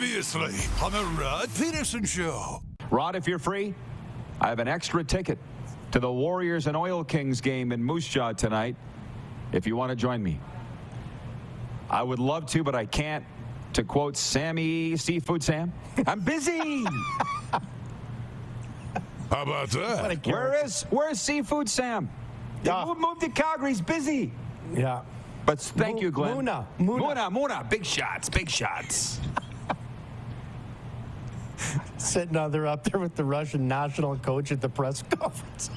Previously on the Rod Pedersen Show. Rod, if you're free, I have an extra ticket to the Warriors and Oil Kings game in Moose Jaw tonight, if you want to join me. I would love to, but I can't. To quote Sammy Seafood Sam, I'm busy. How about that? Where's Seafood Sam? Moved to Calgary. He's busy. Yeah. But thank you, Glenn. Muna. Big shots. Sitting up there with the Russian national coach at the press conference.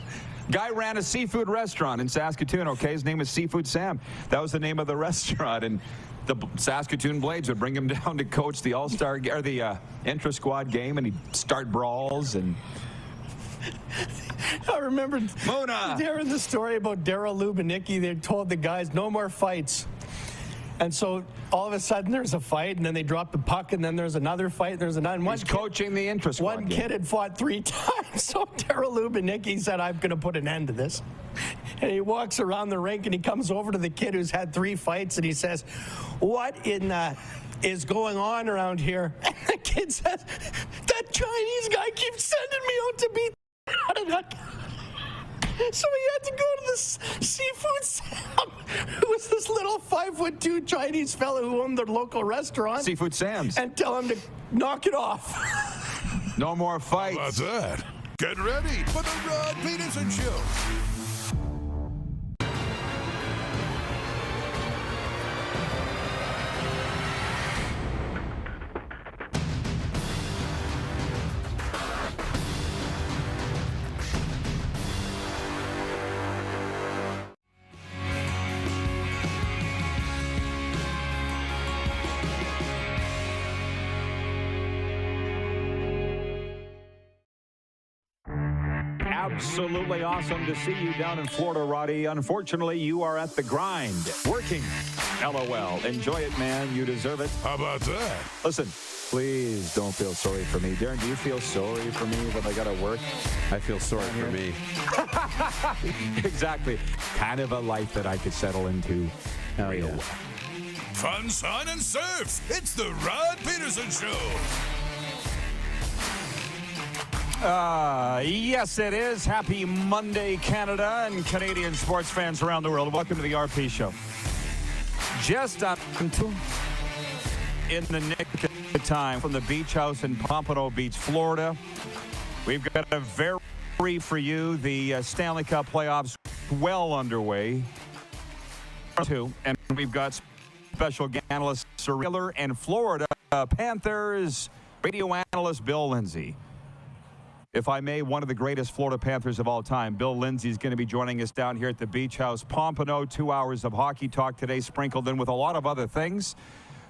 Guy ran a seafood restaurant in Saskatoon, okay? His name was Seafood Sam. That was the name of the restaurant, and the Saskatoon Blades would bring him down to coach the All-Star or the intra-squad game, and he'd start brawls. And I remember hearing the story about Daryl Lubanicki. They told the guys no more fights. And so all of a sudden there's a fight, and then they drop the puck, and then there's another fight, and there's another. He's coaching the intra-squad One game. kid had fought 3 times, so Daryl Lubanicki said, I'm going to put an end to this. And he walks around the rink, and he comes over to the kid who's had 3 fights, and he says, what is going on around here? And the kid says, that Chinese guy keeps sending me out to beat out of that guy. So he had to go to this Seafood Sam, who was this little 5'2" Chinese fellow who owned their local restaurant. Seafood Sam's. And tell him to knock it off. No more fights. How about that? Get ready for the Rod Pedersen Show. Absolutely awesome to see you down in Florida, Roddy. Unfortunately, you are at the grind, working. LOL. Enjoy it, man. You deserve it. How about that? Listen, please don't feel sorry for me. Darren, do you feel sorry for me that I got to work? I feel sorry for me. Exactly. Kind of a life that I could settle into. Real. Yeah. Fun, sun, and surf. It's the Rod Pedersen Show. Yes, it is. Happy Monday, Canada and Canadian sports fans around the world. Welcome to the RP Show. Just up until in the nick of time from the beach house in Pompano Beach, Florida. We've got a very for you. The Stanley Cup Playoffs well underway. And we've got special analyst Surrealer and Florida Panthers radio analyst Bill Lindsay. If I may, one of the greatest Florida Panthers of all time, Bill Lindsay, is going to be joining us down here at the Beach House Pompano. 2 hours of hockey talk today, sprinkled in with a lot of other things.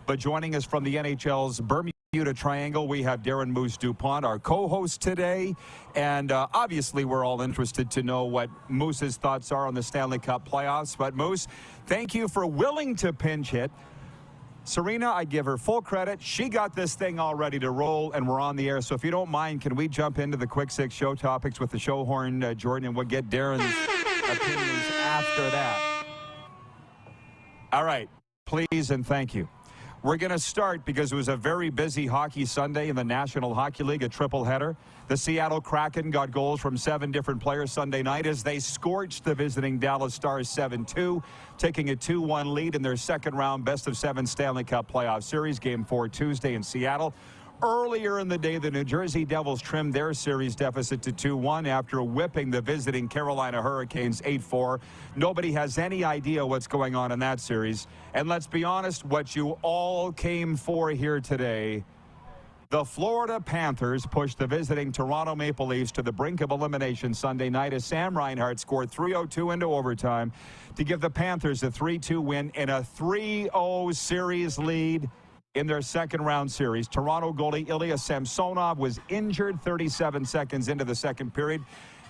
But joining us from the NHL's Bermuda Triangle, we have Darren Moose DuPont, our co-host today. And obviously, we're all interested to know what Moose's thoughts are on the Stanley Cup playoffs. But Moose, thank you for willing to pinch hit. Serena, I give her full credit. She got this thing all ready to roll, and we're on the air. So if you don't mind, can we jump into the quick 6 show topics with the show horn, Jordan, and we'll get Darren's opinions after that. All right. Please and thank you. We're going to start because it was a very busy hockey Sunday in the National Hockey League, a triple header. The Seattle Kraken got goals from 7 different players Sunday night as they scorched the visiting Dallas Stars 7-2, taking a 2-1 lead in their second round best-of-7 Stanley Cup playoff series, Game 4 Tuesday in Seattle. Earlier in the day, the New Jersey Devils trimmed their series deficit to 2-1 after whipping the visiting Carolina Hurricanes 8-4. Nobody has any idea what's going on in that series. And let's be honest, what you all came for here today, the Florida Panthers pushed the visiting Toronto Maple Leafs to the brink of elimination Sunday night as Sam Reinhart scored 3:02 into overtime to give the Panthers a 3-2 win in a 3-0 series lead in their second round series. Toronto goalie Ilya Samsonov was injured 37 seconds into the second period.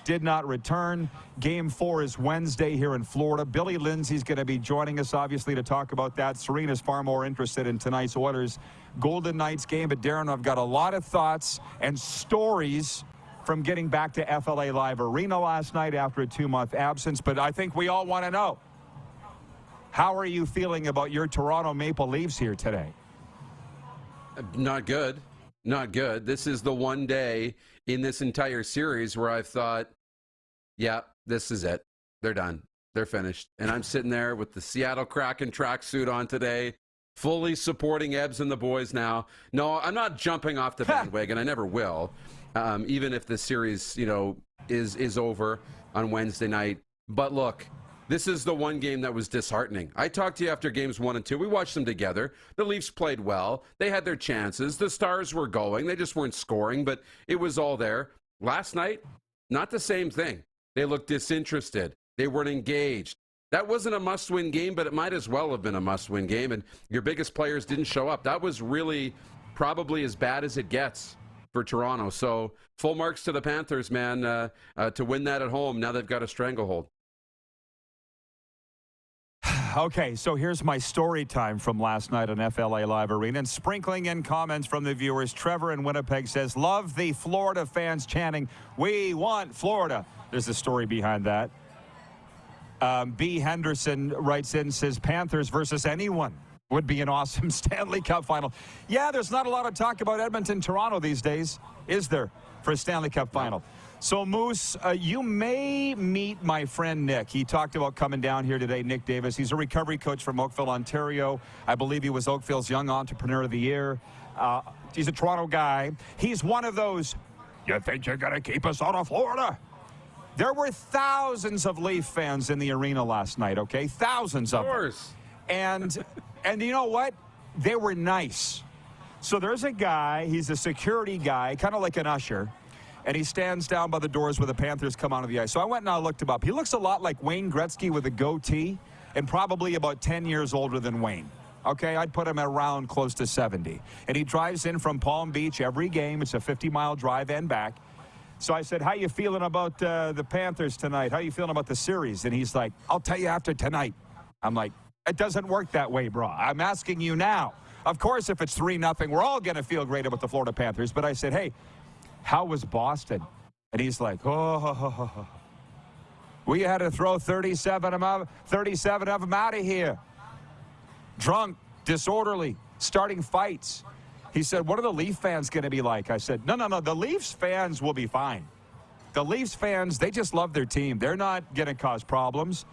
Did not return. Game 4 is Wednesday here in Florida. Billy Lindsay's going to be joining us, obviously, to talk about that. Serena's far more interested in tonight's Oilers Golden Knights game. But, Darren, I've got a lot of thoughts and stories from getting back to FLA Live Arena last night after a 2-month absence. But I think we all want to know, how are you feeling about your Toronto Maple Leafs here today? Not good. Not good. This is the one day in this entire series where I've thought, yeah, this is it. They're done. They're finished. And I'm sitting there with the Seattle Kraken tracksuit on today, fully supporting Ebbs and the boys now. No, I'm not jumping off the bandwagon. I never will, even if the series, is over on Wednesday night. But look, this is the one game that was disheartening. I talked to you after games 1 and 2. We watched them together. The Leafs played well. They had their chances. The Stars were going. They just weren't scoring, but it was all there. Last night, not the same thing. They looked disinterested. They weren't engaged. That wasn't a must-win game, but it might as well have been a must-win game, and your biggest players didn't show up. That was really probably as bad as it gets for Toronto. So full marks to the Panthers, man, to win that at home. Now they've got a stranglehold. Okay, so here's my story time from last night on FLA Live Arena. And sprinkling in comments from the viewers, Trevor in Winnipeg says, love the Florida fans chanting, "We want Florida." There's a story behind that. B. Henderson writes in, says, Panthers versus anyone would be an awesome Stanley Cup final. Yeah, there's not a lot of talk about Edmonton, Toronto these days, is there, for a Stanley Cup final? So, Moose, you may meet my friend Nick. He talked about coming down here today, Nick Davis. He's a recovery coach from Oakville, Ontario. I believe he was Oakville's Young Entrepreneur of the Year. He's a Toronto guy. He's one of those, you think you're going to keep us out of Florida? There were thousands of Leaf fans in the arena last night, okay? Thousands of them. And you know what? They were nice. So there's a guy, he's a security guy, kind of like an usher, and he stands down by the doors where the Panthers come onto the ice. So I went and I looked him up. He looks a lot like Wayne Gretzky with a goatee and probably about 10 years older than Wayne. Okay, I'd put him around close to 70. And he drives in from Palm Beach every game. It's a 50-mile drive and back. So I said, how you feeling about the Panthers tonight? How you feeling about the series? And he's like, I'll tell you after tonight. I'm like, it doesn't work that way, bro. I'm asking you now. Of course, if it's 3-0, we're all going to feel great about the Florida Panthers. But I said, hey, how was Boston? And he's like, oh, we had to throw 37 of them out of here. Drunk, disorderly, starting fights. He said, what are the Leaf fans going to be like? I said, no. The Leafs fans will be fine. The Leafs fans, they just love their team. They're not going to cause problems.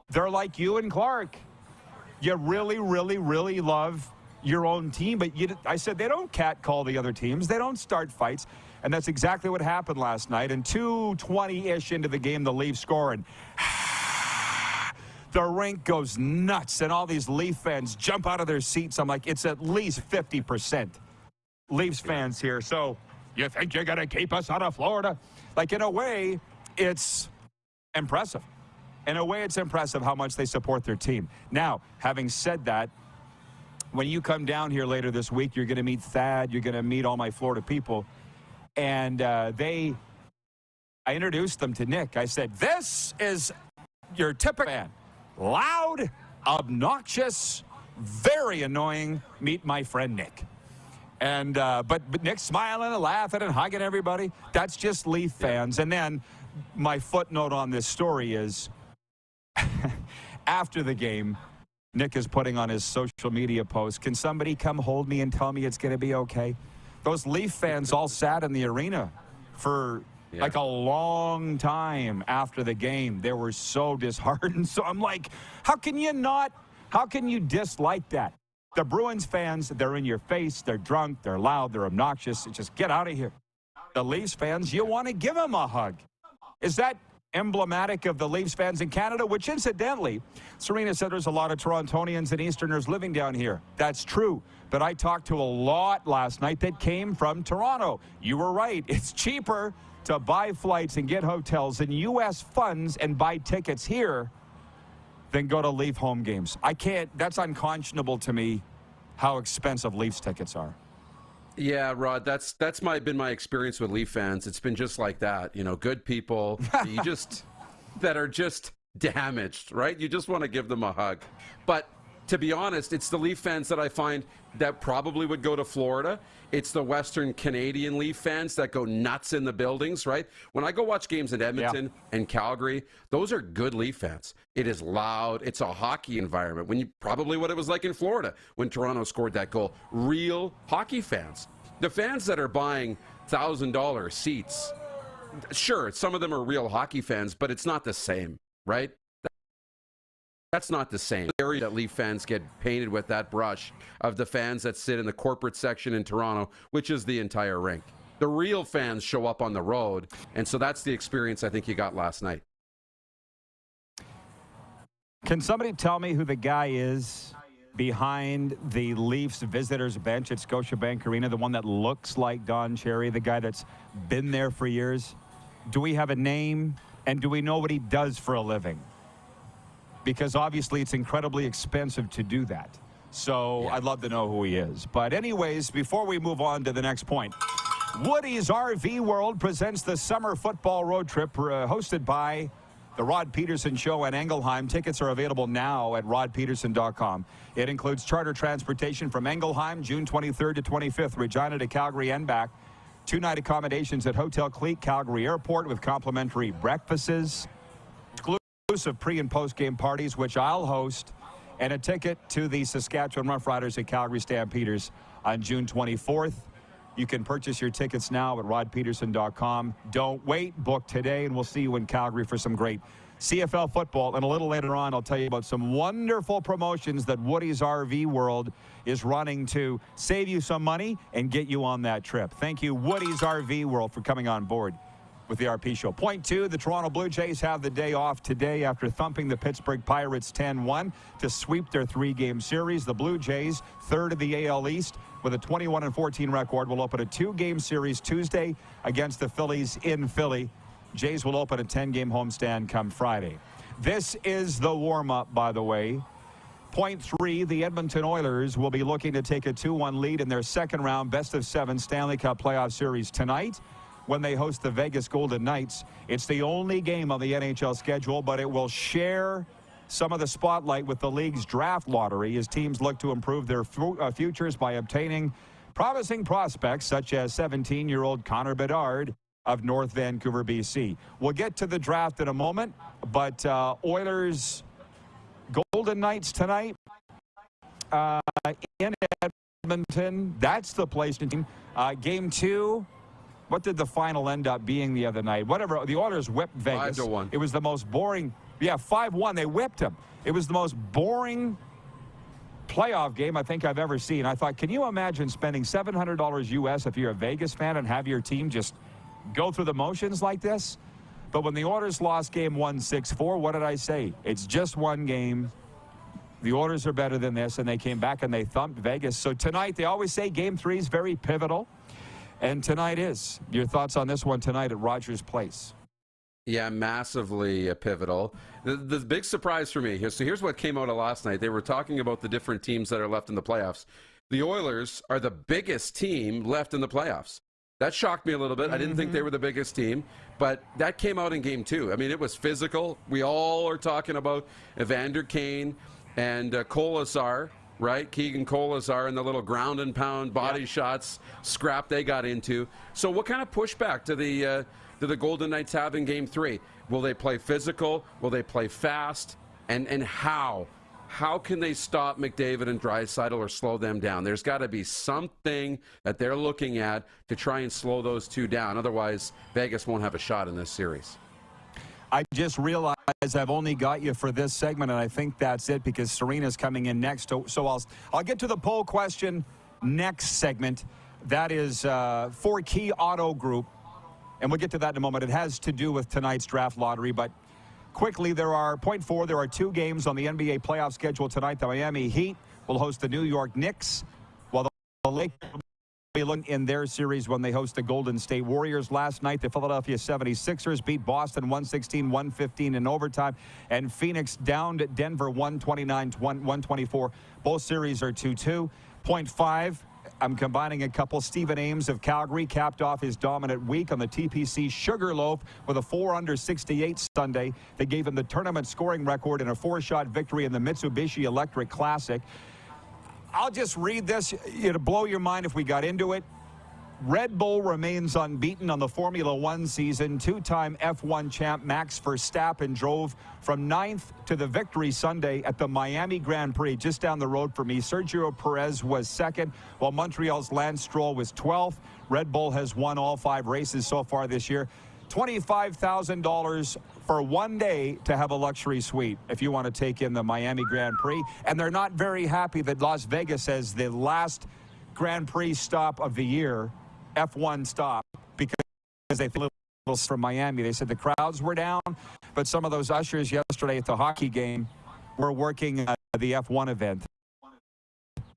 They're like you and Clark. You really, really, really love your own team. But I said, they don't catcall the other teams. They don't start fights. And that's exactly what happened last night. And 2:20-ish into the game, the Leafs score. And the rink goes nuts. And all these Leaf fans jump out of their seats. I'm like, it's at least 50% Leafs fans here. So you think you're going to keep us out of Florida? Like, in a way, it's impressive. In a way, it's impressive how much they support their team. Now, having said that, when you come down here later this week, you're going to meet Thad. You're going to meet all my Florida people. And I introduced them to Nick. I said, this is your typical fan. Loud, obnoxious, very annoying. Meet my friend Nick. And but Nick's smiling and laughing and hugging everybody. That's just Leaf fans. And then my footnote on this story is after the game, Nick is putting on his social media post, can somebody come hold me and tell me it's going to be okay? Those Leaf fans all sat in the arena for like a long time after the game. They were so disheartened. So I'm like, how can you dislike that? The Bruins fans, they're in your face. They're drunk. They're loud. They're obnoxious. Just get out of here. The Leafs fans, you want to give them a hug. Is that emblematic of the Leafs fans in Canada? Which, incidentally, Serena said there's a lot of Torontonians and Easterners living down here. That's true. But I talked to a lot last night that came from Toronto. You were right. It's cheaper to buy flights and get hotels in U.S. funds and buy tickets here than go to Leaf home games. I can't. That's unconscionable to me how expensive Leafs tickets are. Yeah, Rod, that's been my experience with Leaf fans. It's been just like that. You know, good people that are just damaged, right? You just want to give them a hug. But to be honest, it's the Leaf fans that I find that probably would go to Florida. It's the Western Canadian Leaf fans that go nuts in the buildings, right? When I go watch games in Edmonton and Calgary, those are good Leaf fans. It is loud. It's a hockey environment. Probably what it was like in Florida when Toronto scored that goal. Real hockey fans. The fans that are buying $1,000 seats, sure, some of them are real hockey fans, but it's not the same, right? That's not the same. The area that Leaf fans get painted with that brush of the fans that sit in the corporate section in Toronto, which is the entire rink. The real fans show up on the road, and so that's the experience I think you got last night. Can somebody tell me who the guy is behind the Leafs visitors bench at Scotiabank Arena, the one that looks like Don Cherry, the guy that's been there for years? Do we have a name, and do we know what he does for a living? Because obviously it's incredibly expensive to do that. So I'd love to know who he is. But anyways, before we move on to the next point, Woody's RV World presents the summer football road trip hosted by the Rod Pedersen Show in Engelheim. Tickets are available now at rodpedersen.com. It includes charter transportation from Engelheim, June 23rd to 25th, Regina to Calgary and back. 2-night accommodations at Hotel Cleat, Calgary Airport with complimentary breakfasts, exclusive pre- and post-game parties, which I'll host, and a ticket to the Saskatchewan Roughriders at Calgary Stampeders on June 24th. You can purchase your tickets now at rodpedersen.com. Don't wait. Book today, and we'll see you in Calgary for some great CFL football. And a little later on, I'll tell you about some wonderful promotions that Woody's RV World is running to save you some money and get you on that trip. Thank you, Woody's RV World, for coming on board with the RP Show. Point two, the Toronto Blue Jays have the day off today after thumping the Pittsburgh Pirates 10-1 to sweep their three-game series. The Blue Jays, third of the AL East, with a 21-14 record, will open a two-game series Tuesday against the Phillies in Philly. Jays will open a 10-game homestand come Friday. This is the warm-up, by the way. Point three, the Edmonton Oilers will be looking to take a 2-1 lead in their second-round best-of-7 Stanley Cup Playoff Series tonight when they host the Vegas Golden Knights. It's the only game on the NHL schedule, but it will share some of the spotlight with the league's draft lottery as teams look to improve their futures by obtaining promising prospects such as 17-year-old Connor Bedard of North Vancouver, BC. We'll get to the draft in a moment, but Oilers Golden Knights tonight in Edmonton. That's the place to team. Game two. What did the final end up being the other night? Whatever. The Oilers whipped Vegas. 5-1. It was the most boring. Yeah, 5-1. They whipped them. It was the most boring playoff game I think I've ever seen. I thought, can you imagine spending $700 US if you're a Vegas fan and have your team just go through the motions like this? But when the Oilers lost game 1 6-4, what did I say? It's just one game. The Oilers are better than this, and they came back and they thumped Vegas. So tonight, they always say game 3 is very pivotal. And tonight is. Your thoughts on this one tonight at Rogers Place? Yeah, massively pivotal. The big surprise for me, so here's what came out of last night. They were talking about the different teams that are left in the playoffs. The Oilers are the biggest team left in the playoffs. That shocked me a little bit. I didn't think they were the biggest team, but that came out in game 2. I mean, it was physical. We all are talking about Evander Kane and Kolesar. Right, Keegan Kolesar and the little ground and pound body shots scrap they got into. So what kind of pushback do the Golden Knights have in game 3? Will they play physical? Will they play fast? And how? How can they stop McDavid and Draisaitl or slow them down? There's got to be something that they're looking at to try and slow those two down. Otherwise, Vegas won't have a shot in this series. I just realized I've only got you for this segment, and I think that's it because Serena's coming in next. So I'll get to the poll question next segment. That is for Key Auto Group, and we'll get to that in a moment. It has to do with tonight's draft lottery, but quickly, point 4, there are 2 games on the NBA playoff schedule tonight. The Miami Heat will host the New York Knicks, while the Lakers will be looking in their series when they host the Golden State Warriors. Last night, the Philadelphia 76ers beat Boston 116-115 in overtime, and Phoenix downed Denver 129-124. Both series are 2-2. Point 5, I'm combining a couple. Stephen Ames of Calgary capped off his dominant week on the TPC Sugarloaf with a 4 under 68 Sunday. They gave him the tournament scoring record in a 4-shot victory in the Mitsubishi Electric Classic. I'll just read this. It'll blow your mind if we got into it. Red Bull remains unbeaten on the Formula One season. Two-time F1 champ Max Verstappen drove from 9th to the victory Sunday at the Miami Grand Prix, just down the road from me. Sergio Perez was 2nd, while Montreal's Lance Stroll was 12th. Red Bull has won all 5 races so far this year. $25,000 for one day to have a luxury suite if you want to take in the Miami Grand Prix. And they're not very happy that Las Vegas has the last Grand Prix stop of the year, F1 stop, because they feel a little from Miami. They said the crowds were down, but some of those ushers yesterday at the hockey game were working the F1 event.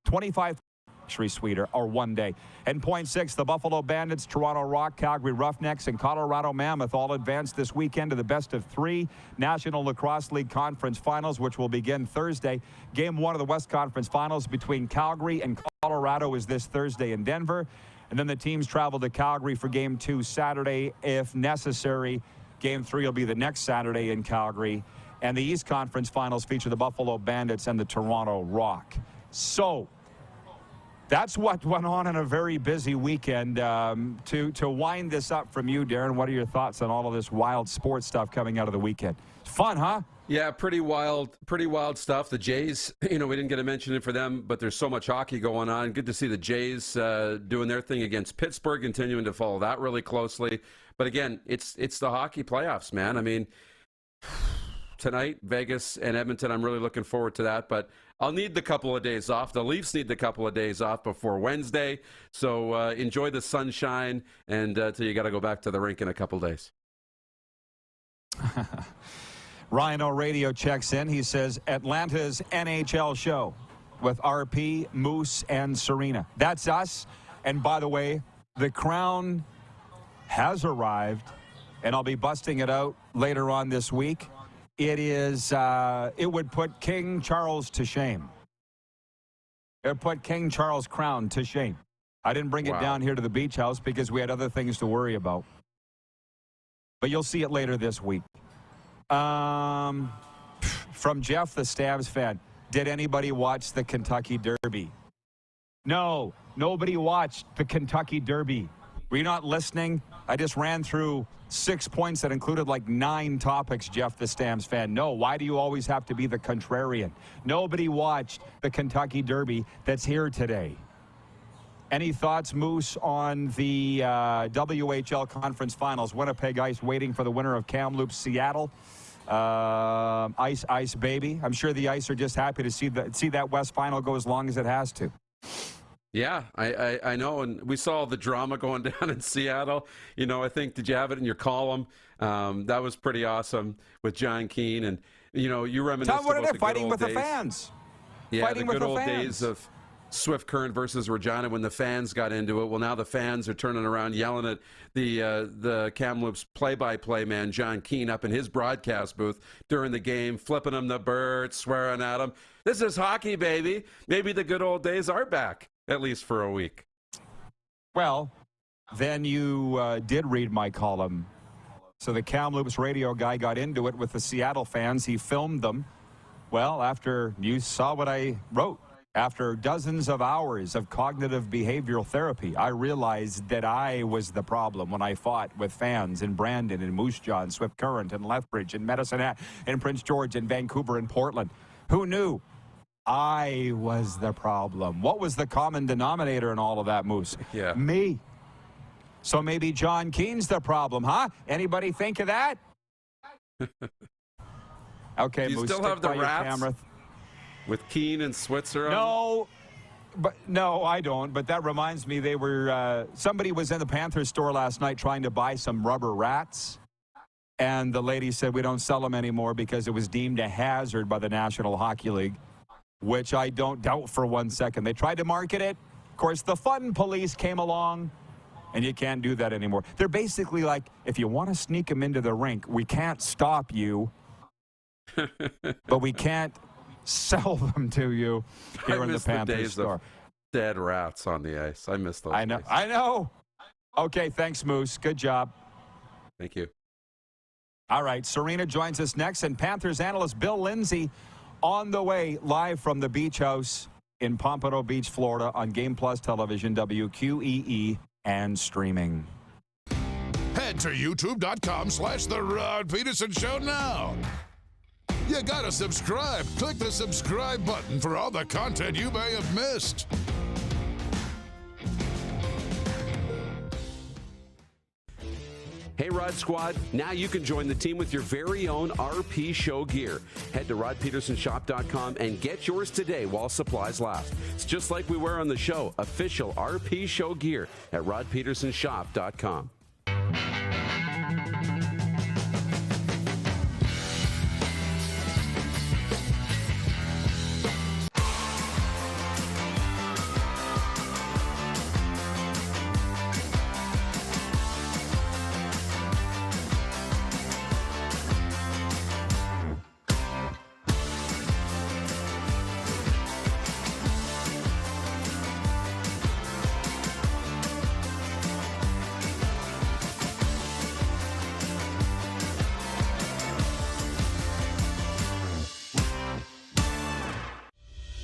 25 luxury suite or one day. And point 6, the Buffalo Bandits, Toronto Rock, Calgary Roughnecks, and Colorado Mammoth all advanced this weekend to the best of 3 National Lacrosse League Conference Finals, which will begin Thursday. Game 1 of the West Conference Finals between Calgary and Colorado is this Thursday in Denver. And then the teams travel to Calgary for Game 2 Saturday if necessary. Game 3 will be the next Saturday in Calgary. And the East Conference Finals feature the Buffalo Bandits and the Toronto Rock. So that's what went on in a very busy weekend. To wind this up from you, Darren, what are your thoughts on all of this wild sports stuff coming out of the weekend? Fun, huh? Yeah, pretty wild stuff. The Jays, we didn't get to mention it for them, but there's so much hockey going on. Good to see the Jays doing their thing against Pittsburgh, continuing to follow that really closely. But again, it's the hockey playoffs, man. I mean, tonight, Vegas and Edmonton, I'm really looking forward to that. But I'll need the couple of days off. The Leafs need the couple of days off before Wednesday. So enjoy the sunshine and till you got to go back to the rink in a couple days. Rhino Radio checks in. He says, Atlanta's NHL show with RP, Moose, and Serena. That's us. And by the way, the crown has arrived, and I'll be busting it out later on this week. It is, it would put King Charles to shame. It would put King Charles' crown to shame. I didn't bring it down here to the beach house because we had other things to worry about. But you'll see it later this week. From Jeff, the Stabs fan. Did anybody watch the Kentucky Derby? No, nobody watched the Kentucky Derby. Were you not listening? I just ran through 6 points that included like 9 topics, Jeff, the Stamps fan. No, why do you always have to be the contrarian? Nobody watched the Kentucky Derby that's here today. Any thoughts, Moose, on the WHL Conference Finals? Winnipeg Ice waiting for the winner of Kamloops, Seattle. Ice, baby. I'm sure the Ice are just happy to see that West Final go as long as it has to. Yeah, I know, and we saw the drama going down in Seattle. I think, did you have it in your column? That was pretty awesome with John Keane, and you reminisced about the fighting with days. The fans. Yeah, fighting the good with old the fans. days of Swift Current versus Regina when the fans got into it. Well, now the fans are turning around yelling at the Kamloops play-by-play man, John Keane, up in his broadcast booth during the game, flipping him the bird, swearing at him. This is hockey, baby. Maybe the good old days are back, at least for a week. Well, then you did read my column. So the Kamloops radio guy got into it with the Seattle fans. He filmed them. Well, after you saw what I wrote, after dozens of hours of cognitive behavioral therapy, I realized that I was the problem when I fought with fans in Brandon and Moose Jaw and Swift Current and Lethbridge and Medicine Hat and Prince George and Vancouver and Portland. Who knew? I was the problem. What was the common denominator in all of that, Moose? Yeah. Me. So maybe John Keane's the problem, huh? Anybody think of that? Okay, Do you Moose, still have the rats camera. With Keane and Switzer? No, I don't. But that reminds me, they were somebody was in the Panthers store last night trying to buy some rubber rats. And the lady said, we don't sell them anymore because it was deemed a hazard by the National Hockey League, which I don't doubt for 1 second. They tried to market it. Of course, the fun police came along, and you can't do that anymore. They're basically like, if you want to sneak them into the rink, we can't stop you, but we can't sell them to you here in the Panthers store. dead rats on the ice. I miss those. I know. days. I know. Okay, thanks, Moose. Good job. Thank you. All right, Serena joins us next, and Panthers analyst Bill Lindsay on the way live from the Beach House in Pompano Beach, Florida on Game Plus Television, WQEE, and streaming. Head to youtube.com/The Rod Pedersen Show now. You gotta subscribe. Click the subscribe button for all the content you may have missed. Hey, Rod Squad. Now you can join the team with your very own RP Show gear. Head to rodpetersonshop.com and get yours today while supplies last. It's just like we wear on the show. Official RP Show gear at rodpetersonshop.com.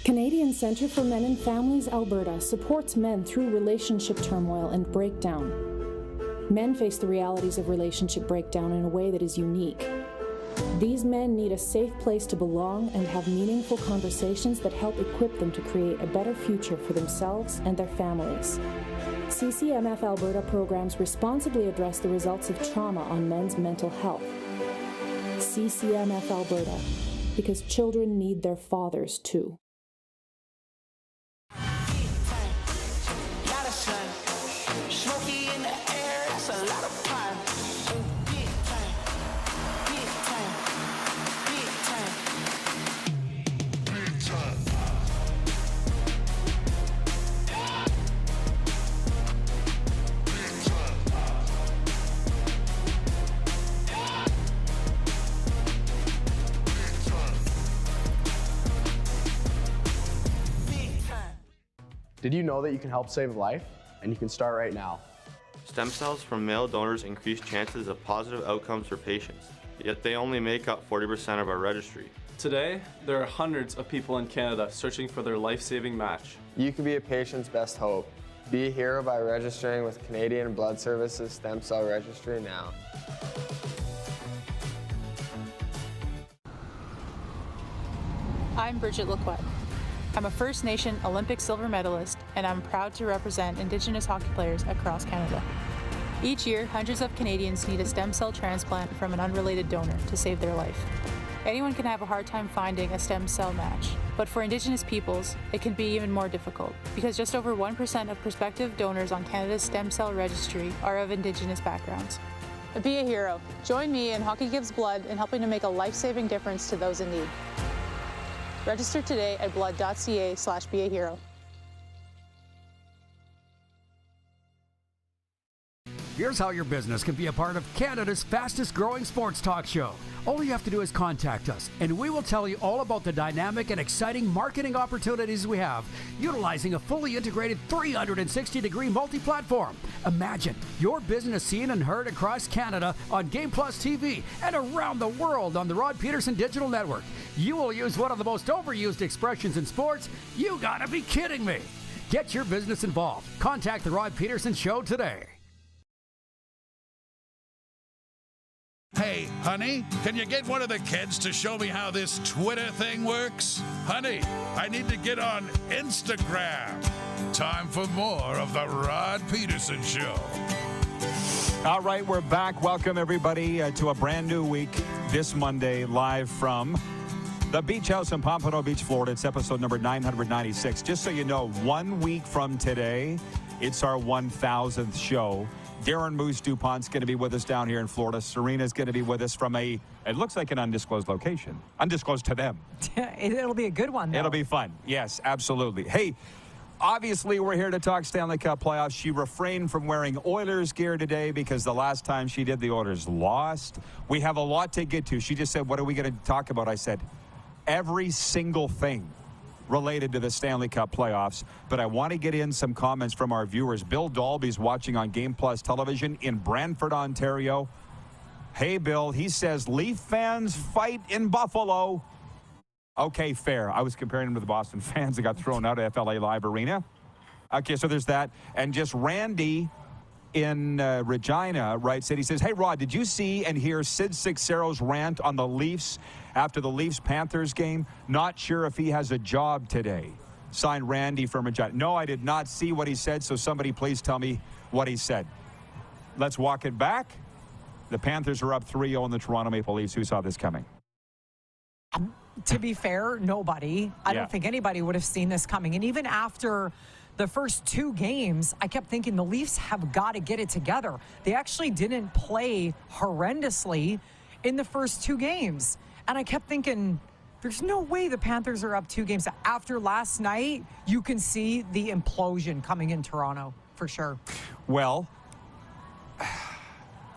Canadian Centre for Men and Families Alberta supports men through relationship turmoil and breakdown. Men face the realities of relationship breakdown in a way that is unique. These men need a safe place to belong and have meaningful conversations that help equip them to create a better future for themselves and their families. CCMF Alberta programs responsibly address the results of trauma on men's mental health. CCMF Alberta, because children need their fathers too. Did you know that you can help save a life? And you can start right now. Stem cells from male donors increase chances of positive outcomes for patients, yet they only make up 40% of our registry. Today, there are hundreds of people in Canada searching for their life-saving match. You can be a patient's best hope. Be a hero by registering with Canadian Blood Services Stem Cell Registry now. I'm Bridget Lacquette. I'm a First Nation Olympic silver medalist, and I'm proud to represent Indigenous hockey players across Canada. Each year, hundreds of Canadians need a stem cell transplant from an unrelated donor to save their life. Anyone can have a hard time finding a stem cell match, but for Indigenous peoples, it can be even more difficult, because just over 1% of prospective donors on Canada's stem cell registry are of Indigenous backgrounds. Be a hero. Join me in Hockey Gives Blood in helping to make a life-saving difference to those in need. Register today at blood.ca/beahero. Here's how your business can be a part of Canada's fastest growing sports talk show. All you have to do is contact us, and we will tell you all about the dynamic and exciting marketing opportunities we have, utilizing a fully integrated 360-degree multi-platform. Imagine your business seen and heard across Canada on Game Plus TV and around the world on the Rod Pedersen Digital Network. You will use one of the most overused expressions in sports. You gotta be kidding me. Get your business involved. Contact the Rod Pedersen Show today. Hey, honey, can you get one of the kids to show me how this Twitter thing works? Honey, I need to get on Instagram. Time for more of the Rod Pedersen Show. All right, we're back. Welcome, everybody, to a brand new week this Monday, live from the Beach House in Pompano Beach, Florida. It's episode number 996. Just so you know, 1 week from today, it's our 1,000th show. Darren Moose DuPont's going to be with us down here in Florida. Serena's going to be with us from it looks like an undisclosed location. Undisclosed to them. It'll be a good one, though. It'll be fun. Yes, absolutely. Hey, obviously we're here to talk Stanley Cup Playoffs. She refrained from wearing Oilers gear today because the last time she did, the Oilers lost. We have a lot to get to. She just said, what are we going to talk about? I said, every single thing related to the Stanley Cup playoffs, but I want to get in some comments from our viewers. Bill Dalby's watching on Game Plus television in Brantford, Ontario. Hey, Bill, he says, Leaf fans fight in Buffalo. Okay, fair. I was comparing him to the Boston fans that got thrown out of FLA Live Arena. Okay, so there's that. And just Randy in Regina writes it. He says, hey, Rod, did you see and hear Sid Sixero's rant on the Leafs after the Leafs-Panthers game? Not sure if he has a job today. Signed Randy from Regina. No, I did not see what he said, so somebody please tell me what he said. Let's walk it back. The Panthers are up 3-0 in the Toronto Maple Leafs. Who saw this coming? To be fair, nobody. I don't think anybody would have seen this coming. And even after the first 2 games, I kept thinking the Leafs have got to get it together. They actually didn't play horrendously in the first 2 games. And I kept thinking, there's no way the Panthers are up 2 games. After last night, you can see the implosion coming in Toronto, for sure. Well,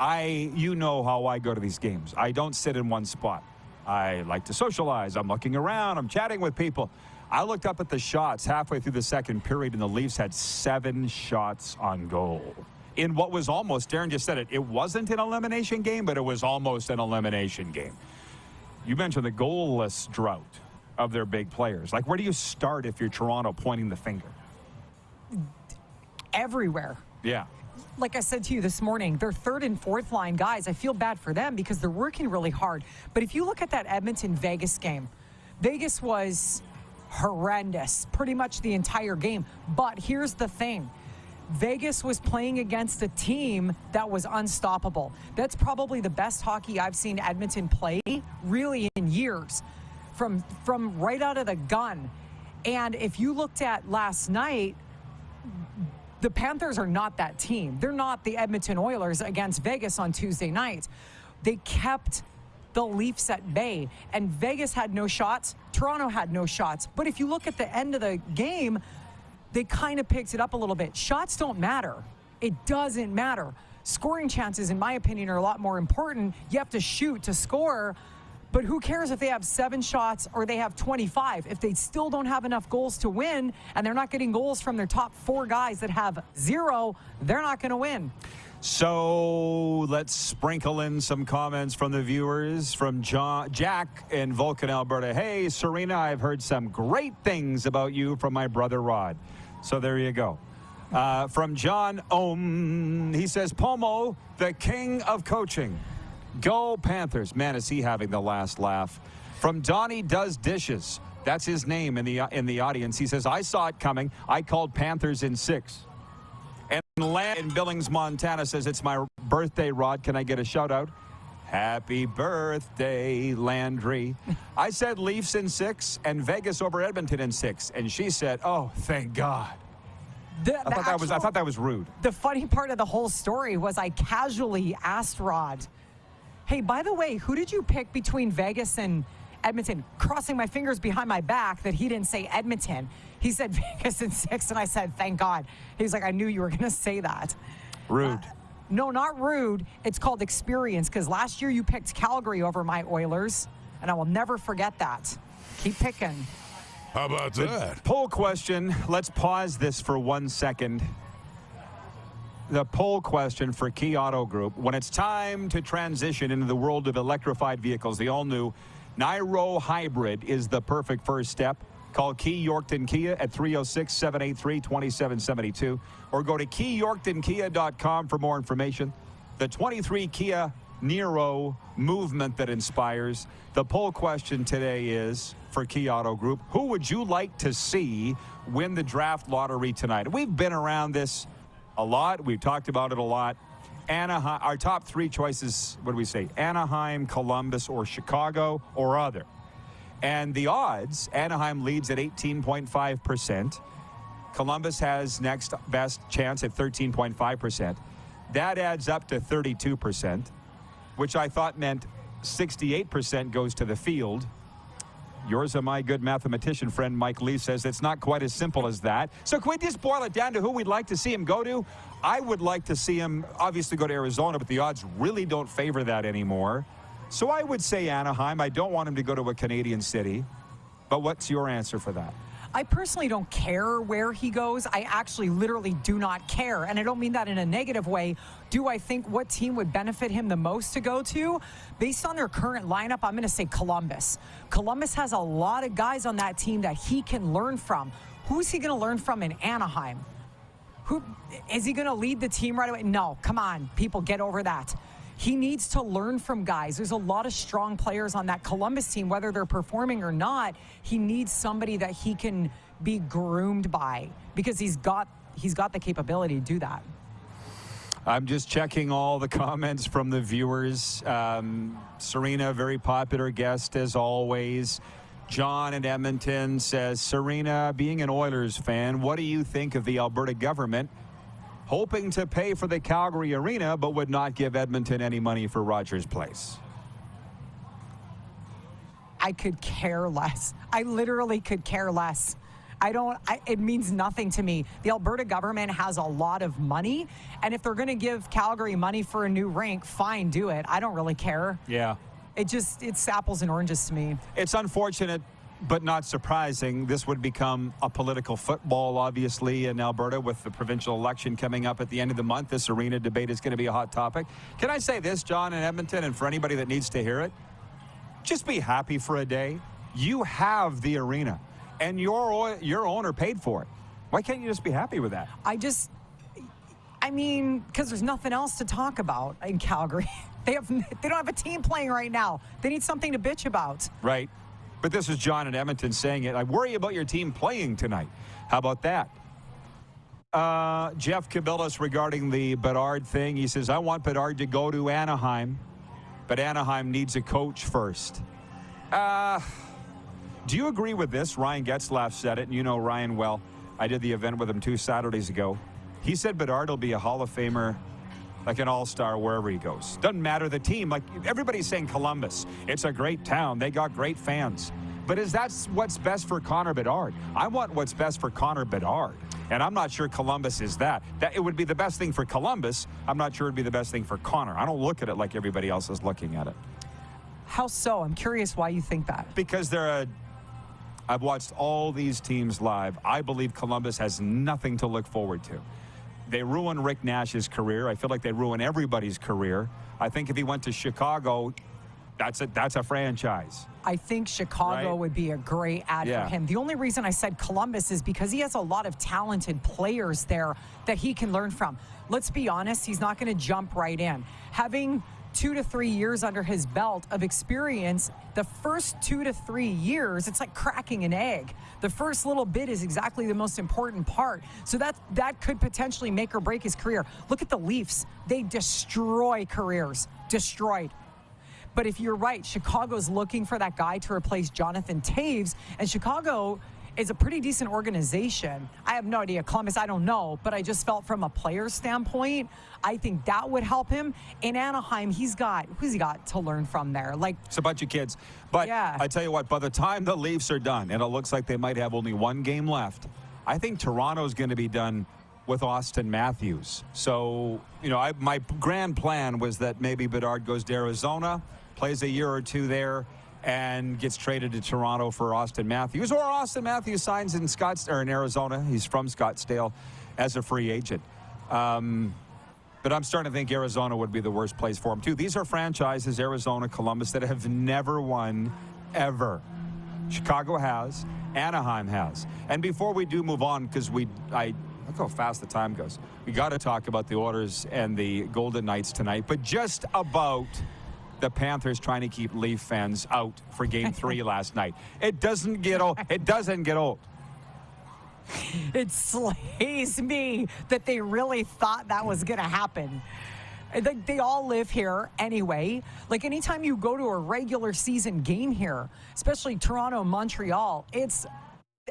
you know how I go to these games. I don't sit in one spot. I like to socialize. I'm looking around. I'm chatting with people. I looked up at the shots halfway through the second period, and the Leafs had 7 shots on goal. In what was almost, Darren just said it, it wasn't an elimination game, but it was almost an elimination game. You mentioned the goalless drought of their big players. Like, where do you start if you're Toronto pointing the finger? Everywhere. Yeah. Like I said to you this morning, their 3rd and 4th line guys, I feel bad for them because they're working really hard. But if you look at that Edmonton-Vegas game, Vegas was horrendous pretty much the entire game. But here's the thing. Vegas was playing against a team that was unstoppable. That's probably the best hockey I've seen Edmonton play really in years, from right out of the gun. And if you looked at last night, the Panthers are not that team. They're not the Edmonton Oilers against Vegas on Tuesday night. They kept the Leafs at bay, and Vegas had no shots. Toronto had no shots. But if you look at the end of the game, they kind of picked it up a little bit. Shots don't matter. It doesn't matter. Scoring chances, in my opinion, are a lot more important. You have to shoot to score. But who cares if they have 7 shots or they have 25? If they still don't have enough goals to win, and they're not getting goals from their top 4 guys that have 0, they're not going to win. So let's sprinkle in some comments from the viewers. From Jack in Vulcan, Alberta. Hey, Serena, I've heard some great things about you from my brother Rod. So there you go. From John Ohm, he says, Pomo, the king of coaching. Go Panthers. Man, is he having the last laugh. From Donnie Does Dishes. That's his name in the audience. He says, I saw it coming. I called Panthers in 6. And Land in Billings, Montana says, it's my birthday, Rod. Can I get a shout out? Happy birthday, Landry. I said Leafs in 6 and Vegas over Edmonton in 6. And she said, oh, thank God. I thought that was rude. The funny part of the whole story was I casually asked Rod, hey, by the way, who did you pick between Vegas and Edmonton? Crossing my fingers behind my back that he didn't say Edmonton. He said Vegas in 6, and I said, thank God. He's like, I knew you were going to say that. Rude. No, not rude. It's called experience, because last year you picked Calgary over my Oilers, and I will never forget that. Keep picking. How about that? Poll question. Let's pause this for 1 second. The poll question for Key Auto Group. When it's time to transition into the world of electrified vehicles, the all-new Niro Hybrid is the perfect first step. Call Key Yorkton Kia at 306-783-2772 or go to keyyorktonkia.com for more information. The 23 Kia Niro movement that inspires. The poll question today is for Key Auto Group. Who would you like to see win the draft lottery tonight? We've been around this a lot. We've talked about it a lot. Anaheim, our top 3 choices, what do we say? Anaheim, Columbus, or Chicago, or other. And the odds, Anaheim leads at 18.5%. Columbus has next best chance at 13.5%. That adds up to 32%, which I thought meant 68% goes to the field. Yours and my good mathematician friend Mike Lee says it's not quite as simple as that. So can we just boil it down to who we'd like to see him go to? I would like to see him obviously go to Arizona, but the odds really don't favor that anymore. So I would say Anaheim. I don't want him to go to a Canadian city. But what's your answer for that? I personally don't care where he goes. I actually literally do not care. And I don't mean that in a negative way. Do I think what team would benefit him the most to go to? Based on their current lineup, I'm going to say Columbus. Columbus has a lot of guys on that team that he can learn from. Who's he going to learn from in Anaheim? Who is he going to lead the team right away? No, come on, people, get over that. He needs to learn from guys. There's a lot of strong players on that Columbus team, whether they're performing or not. He needs somebody that he can be groomed by because he's got the capability to do that. I'm just checking all the comments from the viewers. Serena, very popular guest as always. John in Edmonton says, Serena, being an Oilers fan, what do you think of the Alberta government hoping to pay for the Calgary Arena but would not give Edmonton any money for Rogers Place? I could care less. I literally could care less. It means nothing to me. The Alberta government has a lot of money, and if they're going to give Calgary money for a new rink, fine, do it. I don't really care. Yeah. It's apples and oranges to me. It's unfortunate, but not surprising. This would become a political football, obviously, in Alberta with the provincial election coming up at the end of the month. This arena debate is going to be a hot topic. Can I say this, John, in Edmonton, and for anybody that needs to hear it? Just be happy for a day. You have the arena, and your owner paid for it. Why can't you just be happy with that? Because there's nothing else to talk about in Calgary. They don't have a team playing right now. They need something to bitch about. Right. But this is John in Edmonton saying it. I worry about your team playing tonight. How about that? Jeff Kabilas regarding the Bedard thing. He says, I want Bedard to go to Anaheim, but Anaheim needs a coach first. Do you agree with this? Ryan Getzlaf said it, and you know Ryan well. I did the event with him 2 Saturdays ago. He said Bedard will be a Hall of Famer, like an all-star wherever he goes. Doesn't matter the team. Like everybody's saying Columbus. It's a great town. They got great fans. But is that what's best for Connor Bedard? I want what's best for Connor Bedard. And I'm not sure Columbus is that. It would be the best thing for Columbus. I'm not sure it'd be the best thing for Connor. I don't look at it like everybody else is looking at it. How so? I'm curious why you think that. Because I've watched all these teams live. I believe Columbus has nothing to look forward to. They ruin Rick Nash's career. I feel like they ruin everybody's career. I think if he went to Chicago, that's a franchise. I think Chicago would be a great ad for him. The only reason I said Columbus is because he has a lot of talented players there that he can learn from. Let's be honest, he's not going to jump right in. Having 2 to 3 years under his belt of experience, the first 2 to 3 years, it's like cracking an egg. The first little bit is exactly the most important part. So that could potentially make or break his career. Look at the Leafs. They destroy careers. Destroyed. But if you're right, Chicago's looking for that guy to replace Jonathan Toews, and Chicago is a pretty decent organization. I have no idea. Columbus, I don't know, but I just felt from a player standpoint, I think that would help him. In Anaheim, who's he got to learn from there? Like, it's a bunch of kids. But I tell you what, by the time the Leafs are done, and it looks like they might have only one game left, I think Toronto's going to be done with Austin Matthews. So, my grand plan was that maybe Bedard goes to Arizona, plays a year or two there, and gets traded to Toronto for Austin Matthews, or Austin Matthews signs in Arizona. He's from Scottsdale as a free agent. But I'm starting to think Arizona would be the worst place for him, too. These are franchises, Arizona, Columbus, that have never won, ever. Chicago has. Anaheim has. And before we do move on, because look how fast the time goes. We got to talk about the Oilers and the Golden Knights tonight, but just about the Panthers trying to keep Leaf fans out for Game 3 last night. It doesn't get old. It doesn't get old. It slays me that they really thought that was going to happen. They all live here anyway. Like, anytime you go to a regular season game here, especially Toronto, Montreal, it's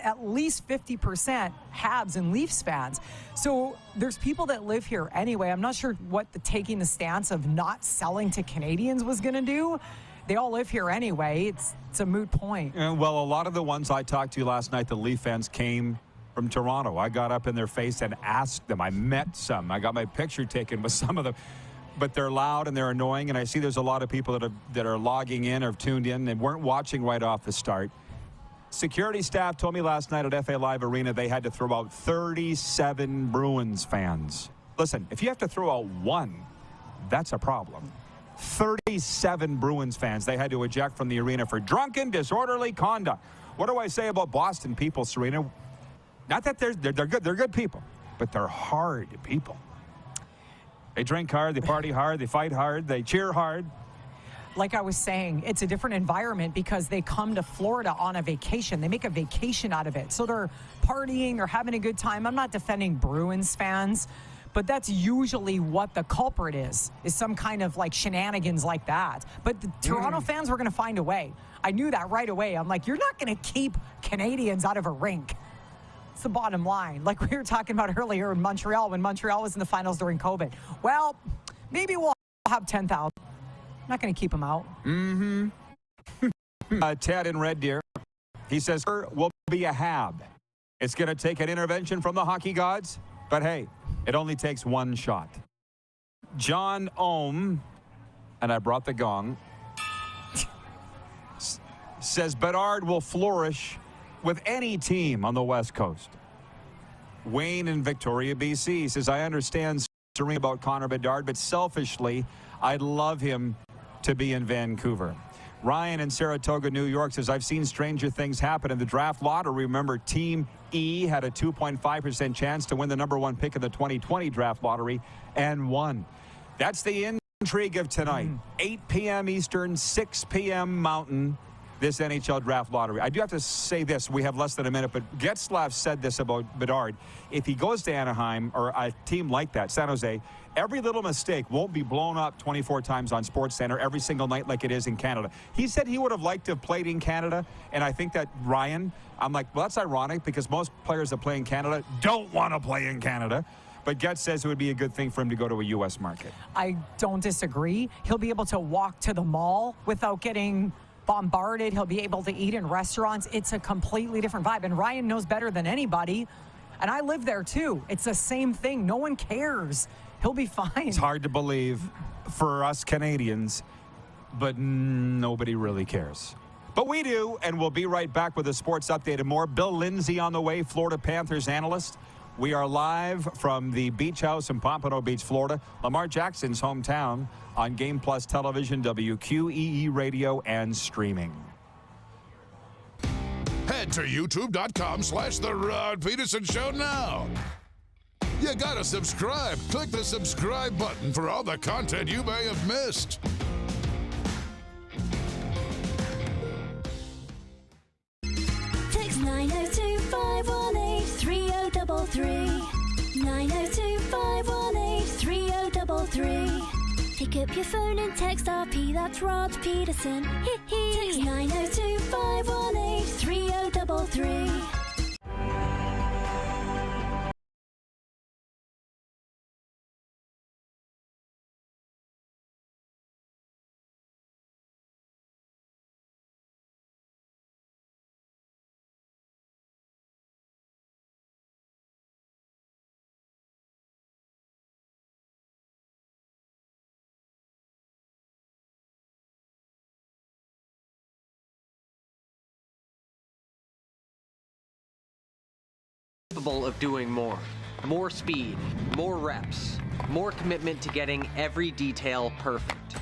at least 50% Habs and Leafs fans. So there's people that live here anyway. I'm not sure what taking the stance of not selling to Canadians was going to do. They all live here anyway. It's a moot point. Well, a lot of the ones I talked to last night, the Leaf fans came from Toronto. I got up in their face and asked them. I met some. I got my picture taken with some of them. But they're loud and they're annoying. And I see there's a lot of people that are logging in or tuned in and weren't watching right off the start. Security staff told me last night at FA Live Arena they had to throw out 37 Bruins fans. Listen, if you have to throw out one, that's a problem. 37 Bruins fans they had to eject from the arena for drunken, disorderly conduct. What do I say about Boston people, Serena? Not that they're good. They're good people, but they're hard people. They drink hard, they party hard, they fight hard, they cheer hard. Like I was saying, it's a different environment because they come to Florida on a vacation. They make a vacation out of it. So they're partying, they're having a good time. I'm not defending Bruins fans, but that's usually what the culprit is some kind of like shenanigans like that. But the Toronto fans were going to find a way. I knew that right away. I'm like, you're not going to keep Canadians out of a rink. It's the bottom line. Like we were talking about earlier in Montreal, when Montreal was in the finals during COVID. Well, maybe we'll have 10,000. Not going to keep them out. Ted in Red Deer, he says, will be a hab. It's going to take an intervention from the hockey gods, but hey, it only takes one shot. John Ohm, and I brought the gong, says Bedard will flourish with any team on the West Coast. Wayne in Victoria, BC, says, I understand about Connor Bedard, but selfishly, I'd love him to be in Vancouver. Ryan in Saratoga, New York, says, I've seen stranger things happen in the draft lottery. Remember, Team E had a 2.5% chance to win the #1 pick in the 2020 draft lottery and won. That's the intrigue of tonight. 8 p.m. Eastern, 6 p.m. Mountain, this NHL draft lottery. I do have to say this. We have less than a minute, but Getzlaff said this about Bedard. If he goes to Anaheim or a team like that, San Jose, every little mistake won't be blown up 24 times on SportsCenter every single night like it is in Canada. He said he would have liked to have played in Canada, and I think that Ryan, I'm like, well, that's ironic because most players that play in Canada don't want to play in Canada. But Getz says it would be a good thing for him to go to a U.S. market. I don't disagree. He'll be able to walk to the mall without getting bombarded. He'll be able to eat in restaurants. It's a completely different vibe. And Ryan knows better than anybody. And I live there too. It's the same thing. No one cares. He'll be fine. It's hard to believe for us Canadians, but nobody really cares. But we do, and we'll be right back with a sports update and more. Bill Lindsay on the way, Florida Panthers analyst. We are live from the beach house in Pompano Beach, Florida, Lamar Jackson's hometown, on Game Plus Television, WQEE Radio, and streaming. Head to youtube.com/The Rod Pedersen Show now. You gotta subscribe. Click the subscribe button for all the content you may have missed. Text 902-518-3033. 902-518-3033. Pick up your phone and text RP, that's Rod Pedersen. Text 902-518-3033. Capable of doing more speed, more reps, more commitment to getting every detail perfect.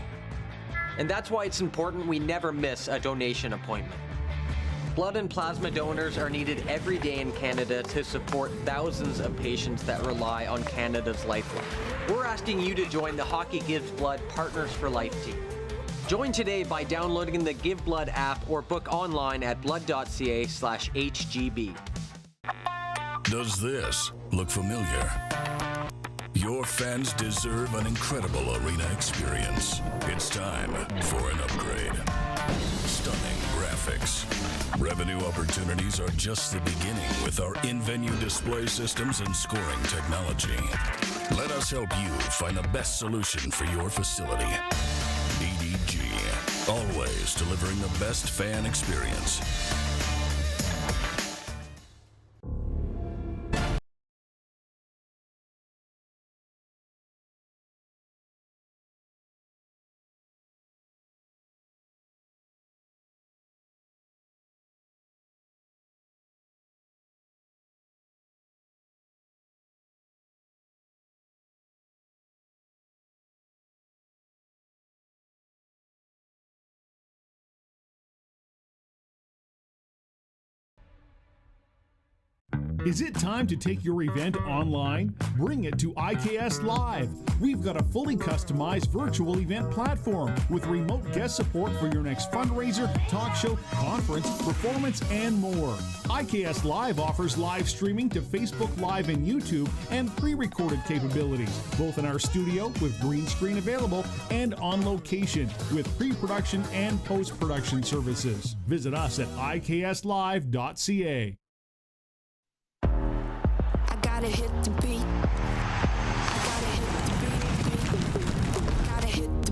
And that's why it's important we never miss a donation appointment. Blood and plasma donors are needed every day in Canada to support thousands of patients that rely on Canada's lifeline. We're asking you to join the Hockey Gives Blood Partners for Life team. Join today by downloading the Give Blood app or book online at blood.ca/HGB. Does this look familiar? Your fans deserve an incredible arena experience. It's time for an upgrade. Stunning graphics. Revenue opportunities are just the beginning with our in-venue display systems and scoring technology. Let us help you find the best solution for your facility. EDG, always delivering the best fan experience. Is it time to take your event online? Bring it to IKS Live. We've got a fully customized virtual event platform with remote guest support for your next fundraiser, talk show, conference, performance, and more. IKS Live offers live streaming to Facebook Live and YouTube and pre-recorded capabilities, both in our studio with green screen available and on location with pre-production and post-production services. Visit us at ikslive.ca. Gotta hit the beat. I gotta hit the beat. Gotta hit the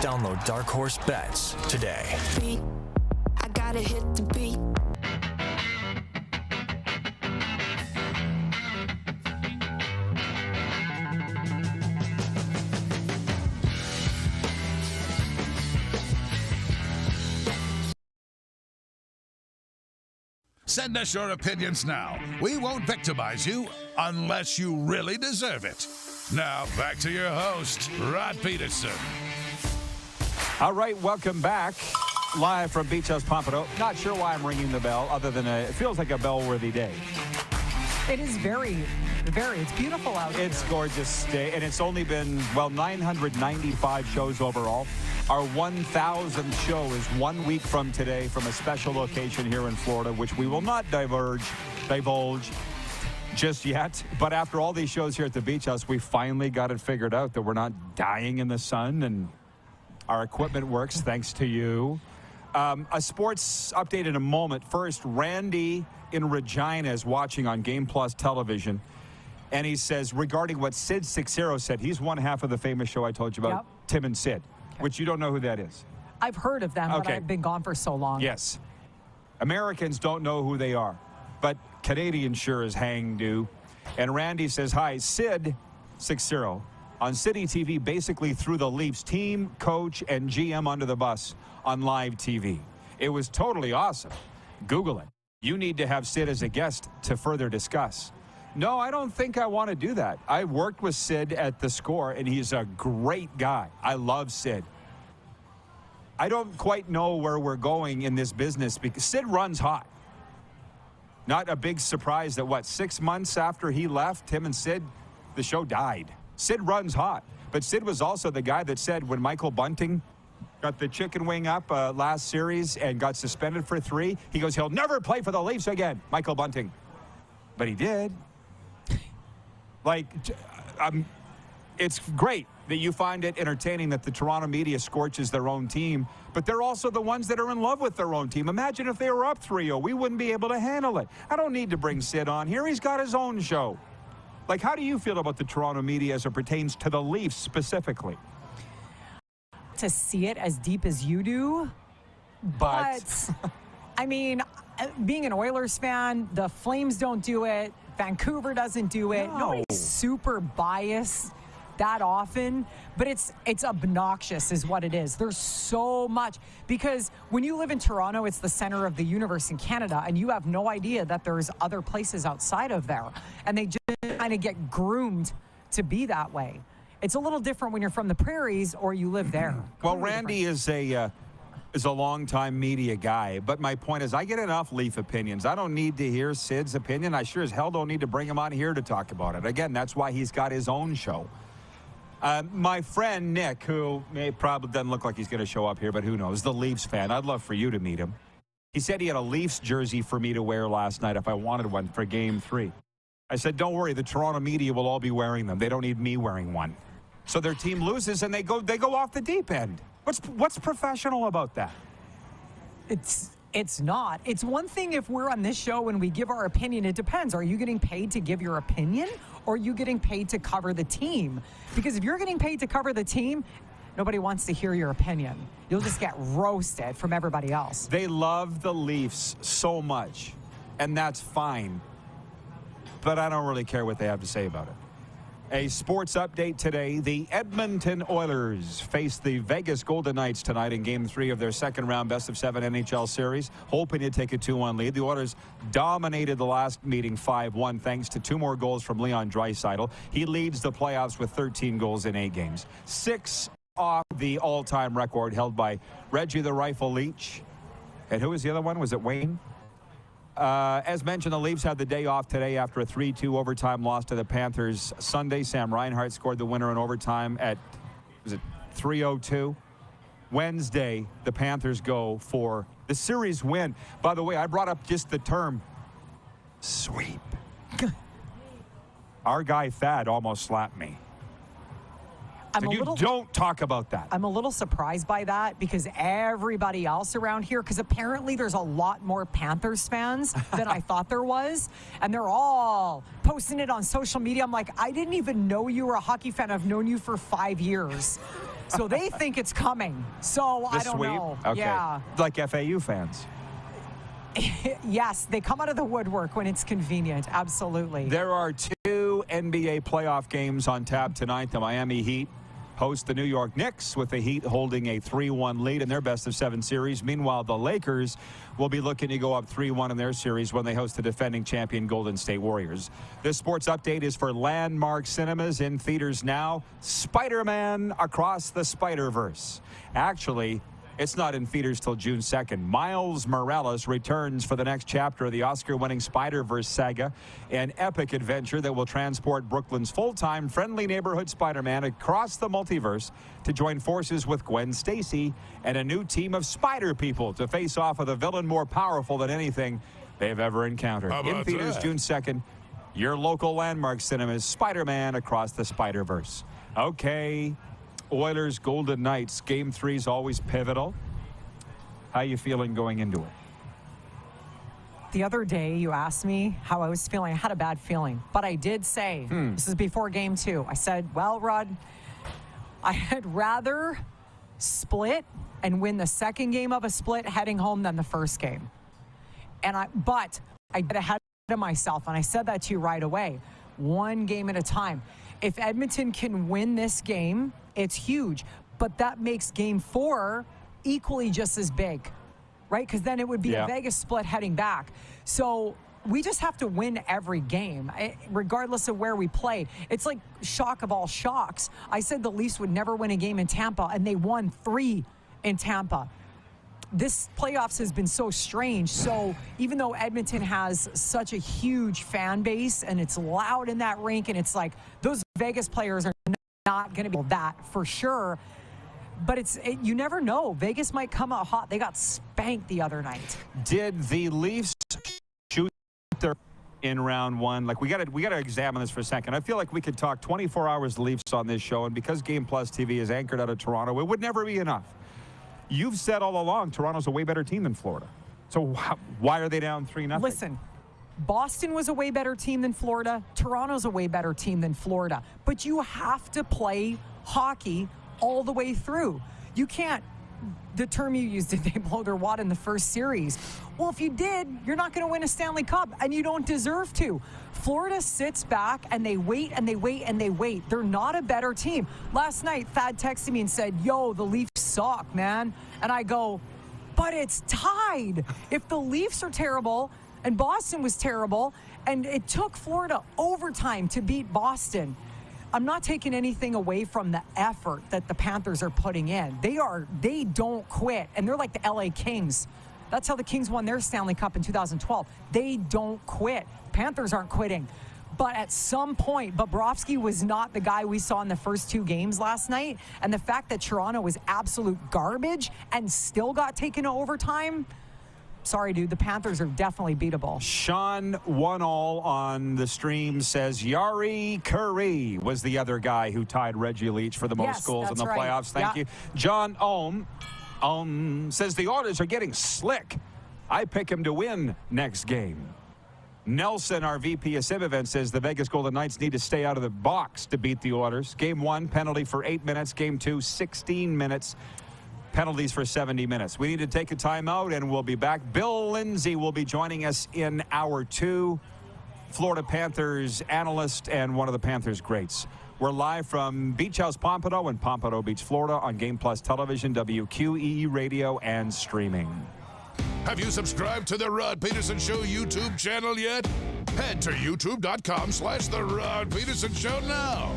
Download Dark Horse Bets today. beat. I gotta hit the beat. Send us your opinions now. We won't victimize you unless you really deserve it. Now, back to your host, Rod Pedersen. All right, welcome back. Live from Beach House Pompano. Not sure why I'm ringing the bell, other than it feels like a bell-worthy day. It is it's beautiful out here. It's gorgeous day, and it's only been, 995 shows overall. Our 1,000th show is 1 week from today from a special location here in Florida, which we will not divulge just yet. But after all these shows here at the Beach House, we finally got it figured out that we're not dying in the sun, and our equipment works thanks to you. A sports update in a moment. First, Randy in Regina is watching on Game Plus television, and he says, regarding what Sid Sixero said, he's one half of the famous show I told you about, Tim and Sid, which you don't know who that is. I've heard of them, but I've been gone for so long. Yes. Americans don't know who they are, but Canadians sure as hang do. And Randy says, hi, Sid Sixero on City TV basically threw the Leafs team, coach, and GM under the bus on live TV. It was totally awesome. Google it. You need to have Sid as a guest to further discuss. No, I don't think I want to do that. I worked with Sid at The Score, and he's a great guy. I love Sid. I don't quite know where we're going in this business because Sid runs hot. Not a big surprise that, 6 months after he left, Tim and Sid, the show died. Sid runs hot. But Sid was also the guy that said when Michael Bunting got the chicken wing up last series and got suspended for 3, he goes, he'll never play for the Leafs again, Michael Bunting. But he did. It's great that you find it entertaining that the Toronto media scorches their own team, but they're also the ones that are in love with their own team. Imagine if they were up 3-0. We wouldn't be able to handle it. I don't need to bring Sid on here. He's got his own show. How do you feel about the Toronto media as it pertains to the Leafs specifically? To see it as deep as you do, but I mean, being an Oilers fan, the Flames don't do it. Vancouver doesn't do it. Nobody's super biased that often, but it's obnoxious is what it is. There's so much, because when you live in Toronto, it's the center of the universe in Canada, and you have no idea that there's other places outside of there, and they just kind of get groomed to be that way. It's a little different when you're from the prairies or you live there. Well, Randy is a longtime media guy, but my point is I get enough Leaf opinions. I don't need to hear Sid's opinion. I sure as hell don't need to bring him on here to talk about it. Again, that's why he's got his own show. My friend Nick, who probably doesn't look like he's going to show up here, but who knows, the Leafs fan. I'd love for you to meet him. He said he had a Leafs jersey for me to wear last night if I wanted one for Game 3. I said, don't worry, the Toronto media will all be wearing them. They don't need me wearing one. So their team loses and they go off the deep end. What's professional about that? It's not. It's one thing if we're on this show and we give our opinion. It depends. Are you getting paid to give your opinion, or are you getting paid to cover the team? Because if you're getting paid to cover the team, nobody wants to hear your opinion. You'll just get roasted from everybody else. They love the Leafs so much, and that's fine. But I don't really care what they have to say about it. A sports update today. The Edmonton Oilers face the Vegas Golden Knights tonight in Game 3 of their second-round best-of-7 NHL series, hoping to take a 2-1 lead. The Oilers dominated the last meeting 5-1 thanks to 2 more goals from Leon Draisaitl. He leads the playoffs with 13 goals in 8 games. 6 off the all-time record held by Reggie the Rifle Leach. And who was the other one? Was it Wayne? As mentioned, the Leafs had the day off today after a 3-2 overtime loss to the Panthers Sunday. Sam Reinhart scored the winner in overtime at, was it 3:02? Wednesday, the Panthers go for the series win. By the way, I brought up just the term sweep. Our guy Thad almost slapped me. Don't talk about that. I'm a little surprised by that because everybody else around here, because apparently there's a lot more Panthers fans than I thought there was, and they're all posting it on social media. I'm like, I didn't even know you were a hockey fan. I've known you for 5 years. So they think it's coming. So I don't know. Okay. Yeah. Like FAU fans. Yes, they come out of the woodwork when it's convenient. Absolutely. There are 2 NBA playoff games on tap tonight. The Miami Heat host the New York Knicks, with the Heat holding a 3-1 lead in their best-of-7 series. Meanwhile, the Lakers will be looking to go up 3-1 in their series when they host the defending champion Golden State Warriors. This sports update is for Landmark Cinemas, in theaters now. Spider-Man Across the Spider-Verse. Actually, it's not in theaters till June 2nd. Miles Morales returns for the next chapter of the Oscar-winning Spider-Verse saga, an epic adventure that will transport Brooklyn's full-time friendly neighborhood Spider-Man across the multiverse to join forces with Gwen Stacy and a new team of spider people to face off with a villain more powerful than anything they've ever encountered. In theaters June 2nd, your local Landmark Cinemas, Spider-Man Across the Spider-Verse. Okay. Oilers, Golden Knights. Game 3 is always pivotal. How are you feeling going into it? The other day, you asked me how I was feeling. I had a bad feeling. But I did say, this is before Game 2. I said, well, Rod, I'd rather split and win the second game of a split heading home than the first game. But I get ahead of myself, and I said that to you right away. 1 game at a time. If Edmonton can win this game, it's huge. But that makes Game 4 equally just as big, right? Because then it would be a Vegas split heading back. So we just have to win every game, regardless of where we play. It's like shock of all shocks. I said the Leafs would never win a game in Tampa, and they won 3 in Tampa. This playoffs has been so strange. So even though Edmonton has such a huge fan base and it's loud in that rink, and it's like those Vegas players are not going to be that for sure. But you never know. Vegas might come out hot. They got spanked the other night. Did the Leafs shoot their in round 1? Like, we got to examine this for a second. I feel like we could talk 24 hours Leafs on this show, and because Game Plus TV is anchored out of Toronto, it would never be enough. You've said all along Toronto's a way better team than Florida. So why are they down 3-0? Listen, Boston was a way better team than Florida. Toronto's a way better team than Florida. But you have to play hockey all the way through. You can't, the term you used, did they blow their wad in the first series? Well, if you did, you're not going to win a Stanley Cup, and you don't deserve to. Florida sits back, and they wait, and they wait, and they wait. They're not a better team. Last night, Thad texted me and said, yo, the Leafs suck, man. And I go, but it's tied. If the Leafs are terrible, and Boston was terrible, and it took Florida overtime to beat Boston, I'm not taking anything away from the effort that the Panthers are putting in. They don't quit, and they're like the LA Kings. That's how the Kings won their Stanley Cup in 2012. They don't quit. Panthers aren't quitting. But at some point, Bobrovsky was not the guy we saw in the first 2 games last night. And the fact that Toronto was absolute garbage and still got taken to overtime, sorry, dude, the Panthers are definitely beatable. Sean One-All on the stream says Yari Curry was the other guy who tied Reggie Leach for the most goals in the playoffs. Thank you. John Ohm says the Oilers are getting slick. I pick him to win next game. Nelson, our VP of Sim Event, says the Vegas Golden Knights need to stay out of the box to beat the Oilers. Game 1, penalty for 8 minutes. Game 2, 16 minutes. Penalties for 70 minutes. We need to take a timeout, and we'll be back. Bill Lindsay will be joining us in hour 2. Florida Panthers analyst and one of the Panthers greats. We're live from Beach House Pompano in Pompano Beach, Florida on Game Plus Television, WQEE Radio, and streaming. Have you subscribed to the Rod Pedersen Show YouTube channel yet? Head to youtube.com/The Rod Pedersen Show now.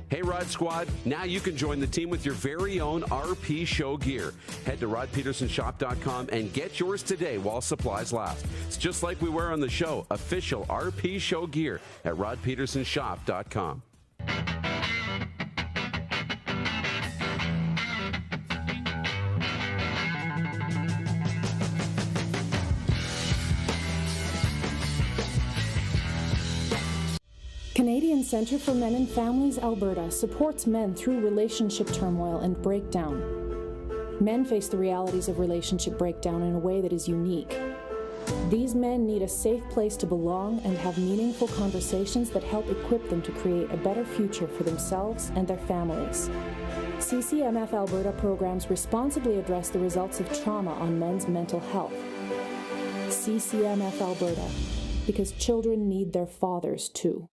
Hey, Rod Squad, now you can join the team with your very own RP Show gear. Head to rodpedersenshop.com and get yours today while supplies last. It's just like we wear on the show, official RP Show gear at rodpedersenshop.com. Canadian Centre for Men and Families Alberta supports men through relationship turmoil and breakdown. Men face the realities of relationship breakdown in a way that is unique. These men need a safe place to belong and have meaningful conversations that help equip them to create a better future for themselves and their families. CCMF Alberta programs responsibly address the results of trauma on men's mental health. CCMF Alberta, because children need their fathers too.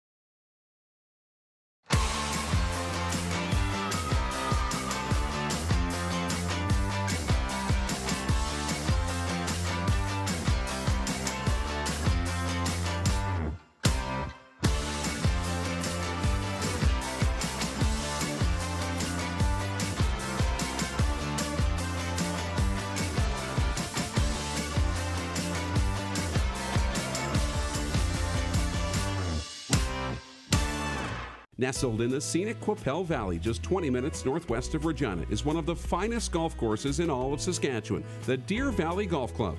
Nestled in the scenic Qu'Appelle Valley, just 20 minutes northwest of Regina, is one of the finest golf courses in all of Saskatchewan, the Deer Valley Golf Club.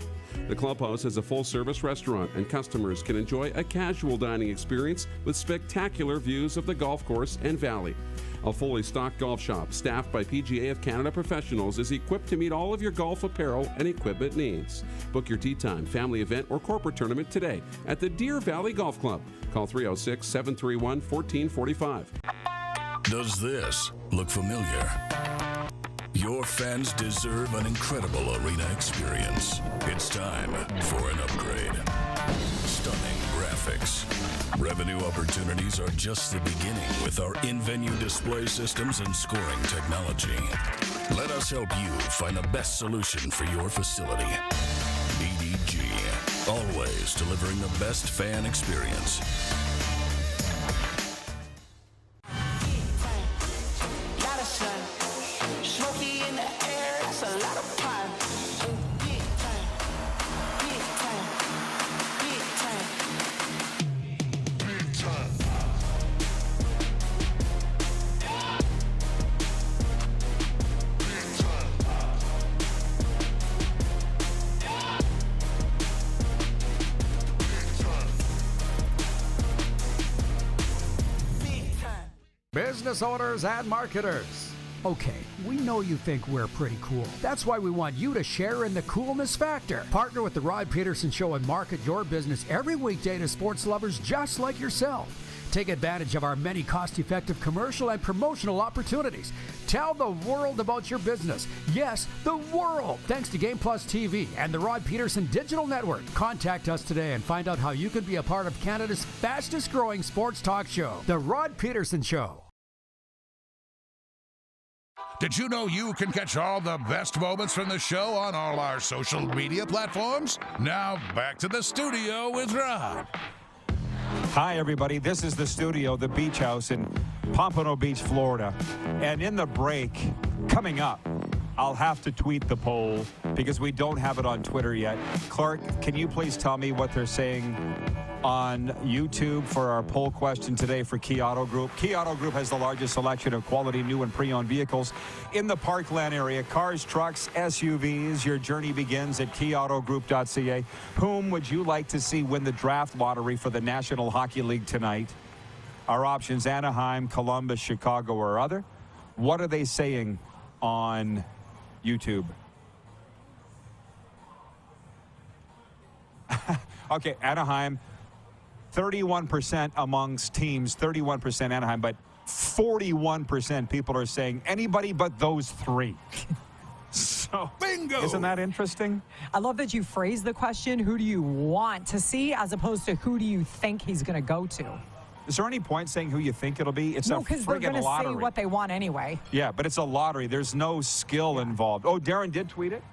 The clubhouse has a full-service restaurant, and customers can enjoy a casual dining experience with spectacular views of the golf course and valley. A fully stocked golf shop, staffed by PGA of Canada professionals, is equipped to meet all of your golf apparel and equipment needs. Book your tee time, family event, or corporate tournament today at the Deer Valley Golf Club. Call 306-731-1445. Does this look familiar? Your fans deserve an incredible arena experience. It's time for an upgrade. Stunning graphics. Revenue opportunities are just the beginning with our in-venue display systems and scoring technology. Let us help you find the best solution for your facility. EDG, always delivering the best fan experience. Business owners and marketers. Okay, we know you think we're pretty cool. That's why we want you to share in the coolness factor. Partner with the Rod Pedersen Show and market your business every weekday to sports lovers just like yourself. Take advantage of our many cost-effective commercial and promotional opportunities. Tell the world about your business. Yes, the world. Thanks to Game Plus TV and the Rod Pedersen Digital Network. Contact us today and find out how you can be a part of Canada's fastest-growing sports talk show, The Rod Pedersen Show. Did you know you can catch all the best moments from the show on all our social media platforms? Now, back to the studio with Rod. Hi, everybody. This is the studio, the Beach House in Pompano Beach, Florida. And in the break, coming up, I'll have to tweet the poll because we don't have it on Twitter yet. Clark, can you please tell me what they're saying on YouTube for our poll question today for Key Auto Group? Key Auto Group has the largest selection of quality new and pre-owned vehicles in the Parkland area. Cars, trucks, SUVs. Your journey begins at keyautogroup.ca. Whom would you like to see win the draft lottery for the National Hockey League tonight? Our options: Anaheim, Columbus, Chicago, or other. What are they saying on YouTube? Okay, Anaheim, 31% amongst teams, 31% Anaheim, but 41% people are saying anybody but those three. So, bingo! Isn't that interesting? I love that you phrase the question, who do you want to see, as opposed to who do you think he's going to go to? Is there any point saying who you think it'll be? It's no, a because they're friggin' going to lottery. say what they want anyway. Yeah, but it's a lottery. There's no skill involved. Oh, Darren did tweet it?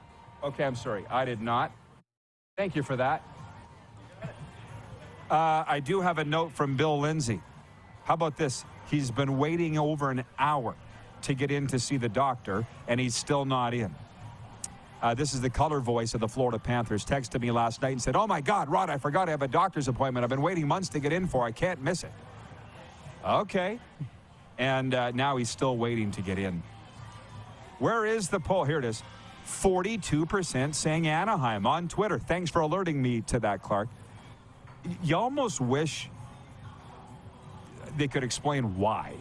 Okay, I'm sorry. I did not. Thank you for that. I do have a note from Bill Lindsay. How about this? He's been waiting over an hour to get in to see the doctor, and he's still not in. This is the color voice of the Florida Panthers. Texted me last night and said, "Oh my God, Rod, I forgot I have a doctor's appointment. I've been waiting months to get in for. I can't miss it." Okay. And now he's still waiting to get in. Where is the poll? Here it is. 42% saying Anaheim on Twitter. Thanks for alerting me to that, Clark. You almost wish they could explain why.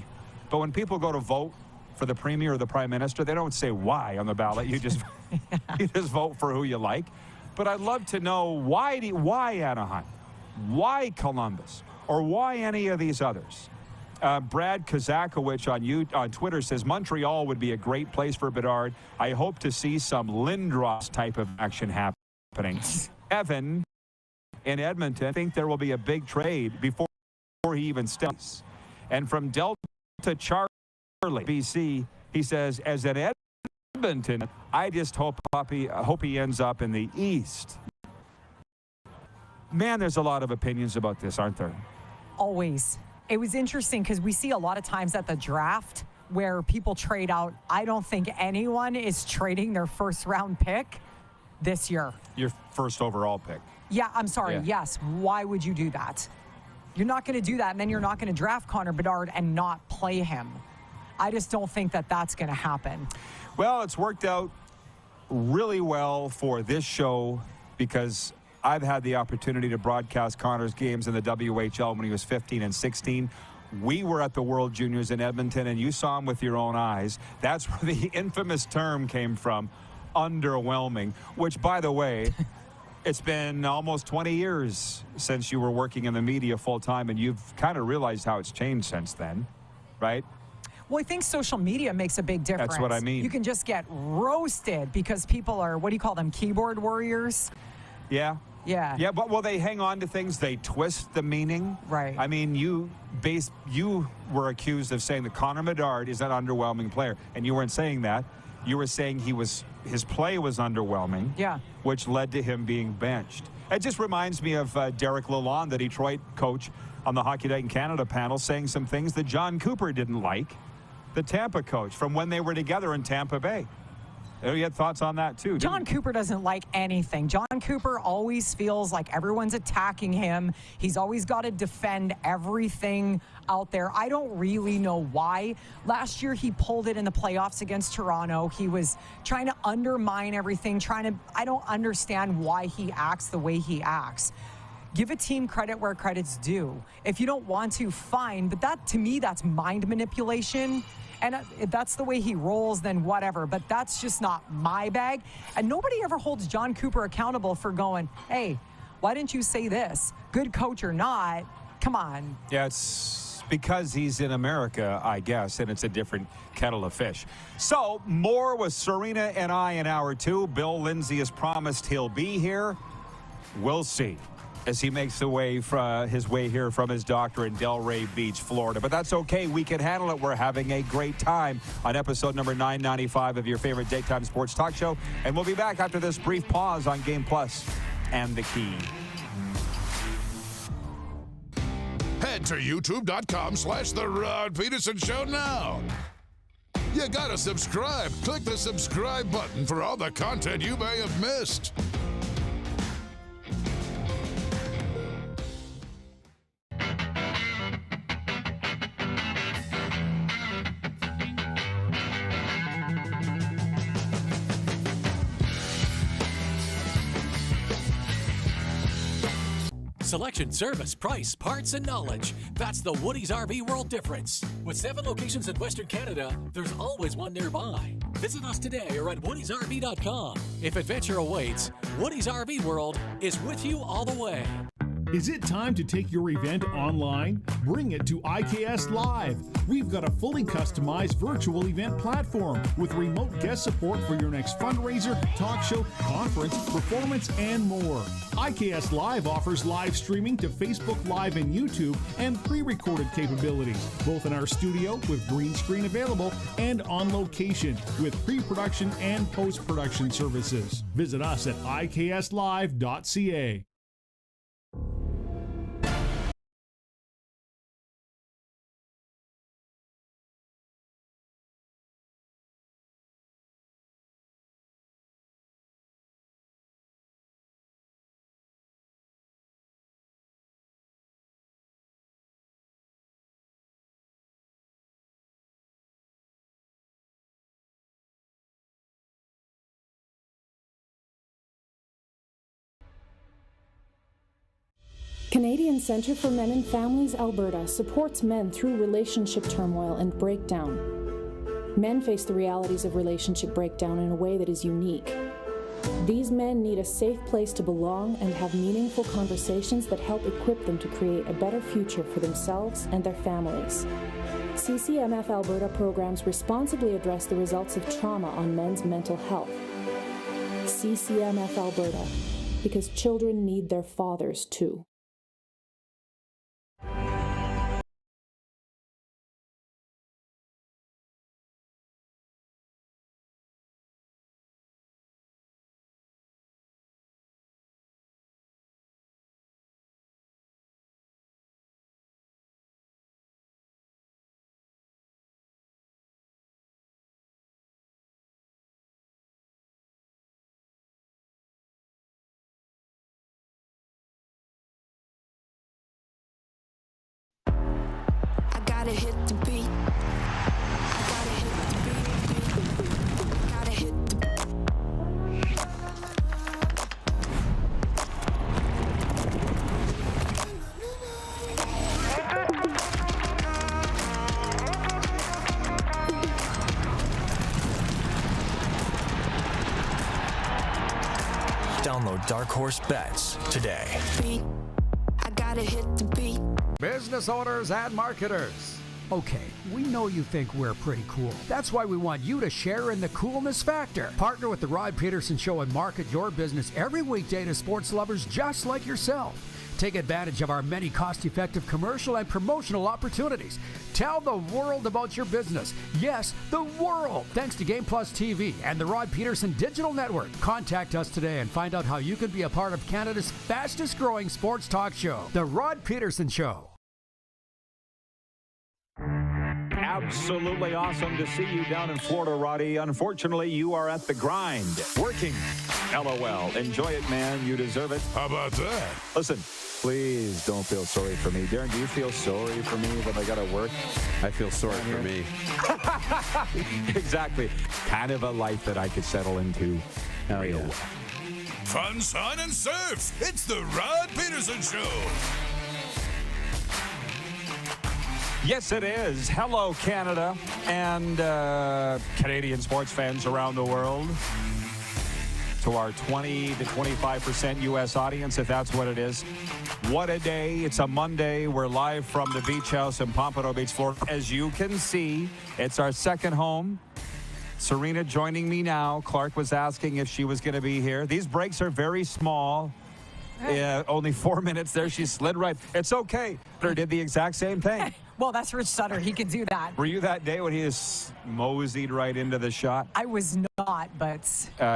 But when people go to vote for the premier or the prime minister, they don't say why on the ballot. You just you just vote for who you like. But I'd love to know why Anaheim, why Columbus, or why any of these others. Brad Kazakowicz on Twitter says Montreal would be a great place for Bedard. I hope to see some Lindros type of action happening. Evan in Edmonton, I think there will be a big trade before he even steps. And from Delta Charlie, BC, he says, as an Edmonton, I just hope he ends up in the East. Man, there's a lot of opinions about this, aren't there? Always. It was interesting because we see a lot of times at the draft where people trade out. I don't think anyone is trading their first round pick this year. Your first overall pick. Yeah, I'm sorry. Yeah. Yes. Why would you do that? You're not going to do that, and then you're not going to draft Connor Bedard and not play him. I just don't think that that's going to happen. Well, it's worked out really well for this show because I've had the opportunity to broadcast Connor's games in the WHL when he was 15 and 16. We were at the World Juniors in Edmonton, and you saw him with your own eyes. That's where the infamous term came from, underwhelming, which, by the way, it's been almost 20 years since you were working in the media full-time, and you've kind of realized how it's changed since then, right? Well, I think social media makes a big difference. That's what I mean. You can just get roasted because people are, what do you call them, keyboard warriors? Yeah. Yeah. Yeah, but they hang on to things. They twist the meaning. Right. I mean, you were accused of saying that Connor Bedard is an underwhelming player, and you weren't saying that. You were saying his play was underwhelming. Yeah. Which led to him being benched. It just reminds me of Derek Lalonde, the Detroit coach on the Hockey Night in Canada panel, saying some things that John Cooper didn't like, the Tampa coach, from when they were together in Tampa Bay. You had thoughts on that, too. John Cooper doesn't like anything. John Cooper always feels like everyone's attacking him. He's always got to defend everything out there. I don't really know why. Last year, he pulled it in the playoffs against Toronto. He was trying to undermine everything, I don't understand why he acts the way he acts. Give a team credit where credit's due. If you don't want to, fine. But that, to me, that's mind manipulation. And if that's the way he rolls, then whatever. But that's just not my bag. And nobody ever holds John Cooper accountable for going, hey, why didn't you say this? Good coach or not, come on. Yeah, it's because he's in America, I guess, and it's a different kettle of fish. So, more with Serena and I in hour two. Bill Lindsay has promised he'll be here. We'll see as he makes his way here from his doctor in Delray Beach, Florida. But that's okay. We can handle it. We're having a great time on episode number 995 of your favorite daytime sports talk show. And we'll be back after this brief pause on Game Plus and The Key. Head to youtube.com/The Rod Pedersen Show now. You gotta subscribe. Click the subscribe button for all the content you may have missed. Selection, service, price, parts, and knowledge. That's the Woody's RV World difference. With 7 locations in Western Canada, there's always one nearby. Visit us today or at woodysrv.com. If adventure awaits, Woody's RV World is with you all the way. Is it time to take your event online? Bring it to IKS Live. We've got a fully customized virtual event platform with remote guest support for your next fundraiser, talk show, conference, performance, and more. IKS Live offers live streaming to Facebook Live and YouTube and pre-recorded capabilities, both in our studio with green screen available and on location with pre-production and post-production services. Visit us at ikslive.ca. Canadian Centre for Men and Families Alberta supports men through relationship turmoil and breakdown. Men face the realities of relationship breakdown in a way that is unique. These men need a safe place to belong and have meaningful conversations that help equip them to create a better future for themselves and their families. CCMF Alberta programs responsibly address the results of trauma on men's mental health. CCMF Alberta, because children need their fathers too. Gotta hit the beat. Gotta hit the beat. Gotta hit the Download Dark Horse Bets today. I gotta hit the beat. Business owners and marketers. Okay, we know you think we're pretty cool. That's why we want you to share in the coolness factor. Partner with the Rod Pedersen Show and market your business every weekday to sports lovers just like yourself. Take advantage of our many cost-effective commercial and promotional opportunities. Tell the world about your business. Yes, the world. Thanks to Game Plus TV and the Rod Pedersen Digital Network. Contact us today and find out how you can be a part of Canada's fastest-growing sports talk show, The Rod Pedersen Show. Absolutely awesome to see you down in Florida, Roddy. Unfortunately, you are at the grind. Working. LOL. Enjoy it, man. You deserve it. How about that? Listen, please don't feel sorry for me. Darren, do you feel sorry for me that I got to work? I feel sorry for me. Exactly. Kind of a life that I could settle into. Hell yeah. Fun, sun, and surf. It's the Rod Pedersen Show. Yes, it is. Hello, Canada and Canadian sports fans around the world. To our 20 to 25% U.S. audience, if that's what it is. What a day. It's a Monday. We're live from the beach house in Pompano Beach, Florida. As you can see, it's our second home. Serena joining me now. Clark was asking if she was going to be here. These breaks are very small. Only 4 minutes there. She slid right. It's okay. Peter did the exact same thing. Well, that's Rich Sutter. He can do that. Were you that day when he just moseyed right into the shot? I was not, but...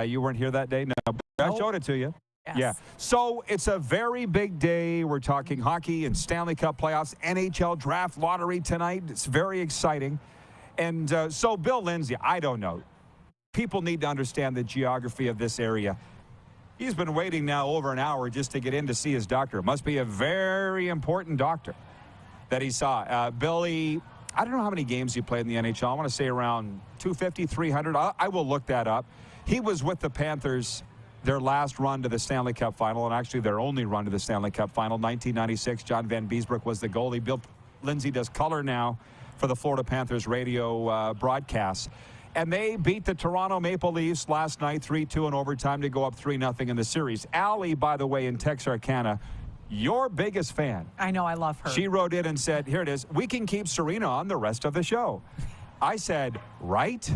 you weren't here that day? No. I showed it to you. Yes. Yeah. So it's a very big day. We're talking hockey and Stanley Cup Playoffs, NHL Draft Lottery tonight. It's very exciting. And so Bill Lindsay, I don't know. People need to understand the geography of this area. He's been waiting now over an hour just to get in to see his doctor. It must be a very important doctor that he saw. Billy, I don't know how many games he played in the NHL. I want to say around 250, 300. I will look that up. He was with the Panthers, their last run to the Stanley Cup final, and actually their only run to the Stanley Cup final, 1996. John Van Beesbroek was the goalie. Bill Lindsay does color now for the Florida Panthers radio broadcast. And they beat the Toronto Maple Leafs last night 3-2 in overtime to go up 3-0 in the series. Allie, by the way, in Texarkana, your biggest fan. I know, I love her. She wrote in and said, here it is, we can keep Serena on the rest of the show. I said, right?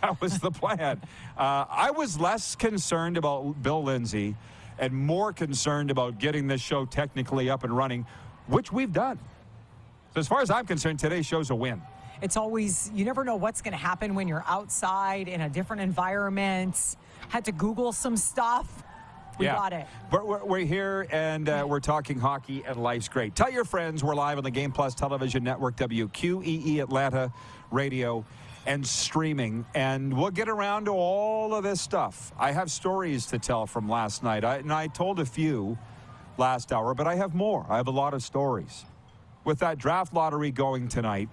That was the plan. I was less concerned about Bill Lindsay and more concerned about getting this show technically up and running, which we've done. So as far as I'm concerned, today's show's a win. It's always, you never know what's going to happen when you're outside in a different environment. Had to Google some stuff. We got it. We're here, and we're talking hockey, and life's great. Tell your friends we're live on the Game Plus Television Network, WQEE Atlanta Radio, and streaming. And we'll get around to all of this stuff. I have stories to tell from last night. I told a few last hour, but I have more. I have a lot of stories. With that draft lottery going tonight,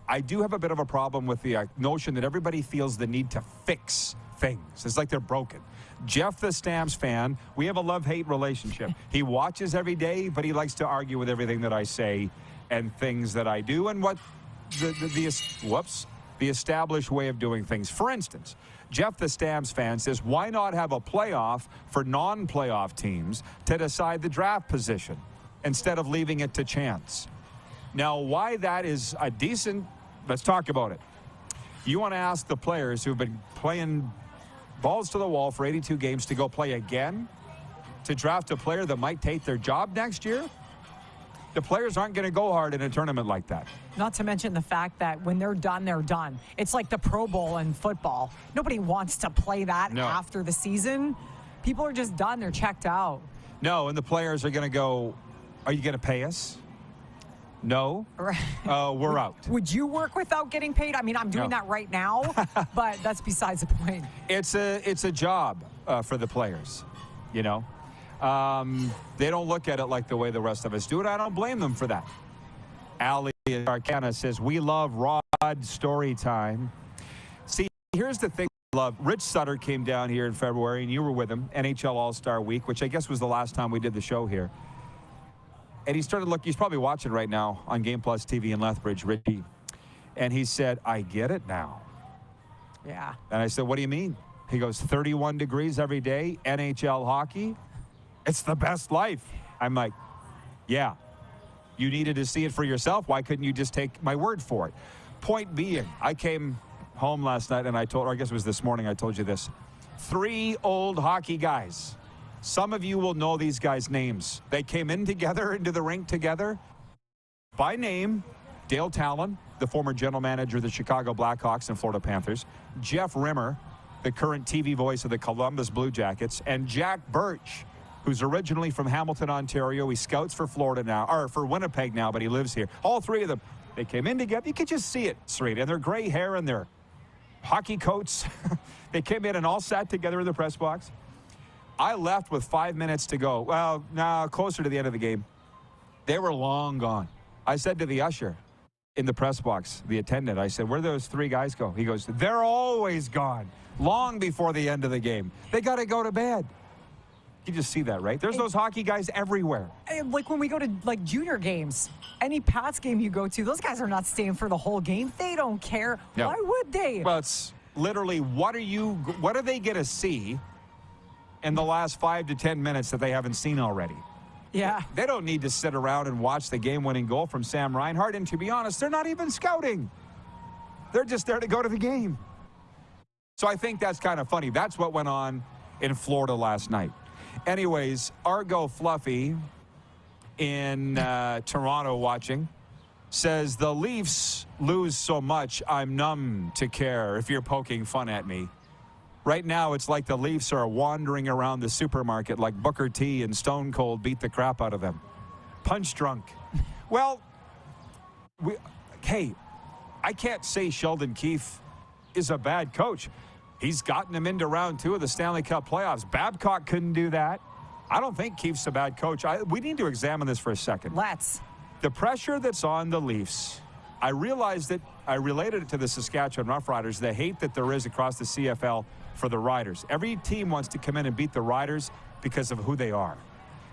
I do have a bit of a problem with the notion that everybody feels the need to fix things. It's like they're broken. Jeff, the Stamps fan, we have a love-hate relationship. He watches every day, but he likes to argue with everything that I say and things that I do and what the established way of doing things. For instance, Jeff, the Stamps fan, says, why not have a playoff for non-playoff teams to decide the draft position instead of leaving it to chance? Now, why that is a decent, let's talk about it. You want to ask the players who've been playing balls to the wall for 82 games to go play again, to draft a player that might take their job next year? The players aren't going to go hard in a tournament like that. Not to mention the fact that when they're done, they're done. It's like the Pro Bowl in football. Nobody wants to play that after the season. People are just done. They're checked out. No, and the players are going to go, are you going to pay us? No. We're out. Would you work without getting paid? I mean, I'm doing that right now, but that's besides the point. It's a job for the players, you know. They don't look at it like the way the rest of us do, and I don't blame them for that. Allie Arcana says, we love Rod story time. See, here's the thing I love. Rich Sutter came down here in February, and you were with him, NHL All-Star Week, which I guess was the last time we did the show here. And he started looking, he's probably watching right now on Game Plus TV in Lethbridge, Richie. And he said, I get it now. Yeah. And I said, what do you mean? He goes, 31 degrees every day, NHL hockey. It's the best life. I'm like, yeah. You needed to see it for yourself. Why couldn't you just take my word for it? Point being, I came home last night and I told, or I guess it was this morning I told you this. 3 old hockey guys. Some of you will know these guys' names. They came in together, into the rink together. By name, Dale Talon, the former general manager of the Chicago Blackhawks and Florida Panthers. Jeff Rimmer, the current TV voice of the Columbus Blue Jackets. And Jack Birch, who's originally from Hamilton, Ontario. He scouts for Florida now, or for Winnipeg now, but he lives here. All 3 of them, they came in together. You could just see it, Serena. And their gray hair and their hockey coats. They came in and all sat together in the press box. I left with 5 minutes to go. Well, now closer to the end of the game. They were long gone. I said to the usher in the press box, the attendant, I said, where'd those 3 guys go? He goes, they're always gone, long before the end of the game. They got to go to bed. You just see that, right? There's those hockey guys everywhere. Like when we go to like junior games, any Pats game you go to, those guys are not staying for the whole game. They don't care. No. Why would they? Well, it's literally, what are they going to see in the last 5 to 10 minutes that they haven't seen already? Yeah. They don't need to sit around and watch the game-winning goal from Sam Reinhart. And to be honest, they're not even scouting. They're just there to go to the game. So I think that's kind of funny. That's what went on in Florida last night. Anyways, Argo Fluffy in Toronto watching says, the Leafs lose so much, I'm numb to care if you're poking fun at me. Right now, it's like the Leafs are wandering around the supermarket like Booker T and Stone Cold beat the crap out of them. Punch drunk. Well, hey, I can't say Sheldon Keefe is a bad coach. He's gotten them into round 2 of the Stanley Cup Playoffs. Babcock couldn't do that. I don't think Keefe's a bad coach. We need to examine this for a second. Let's. The pressure that's on the Leafs, I realized that I related it to the Saskatchewan Roughriders, the hate that there is across the CFL for the Riders. Every team wants to come in and beat the Riders because of who they are.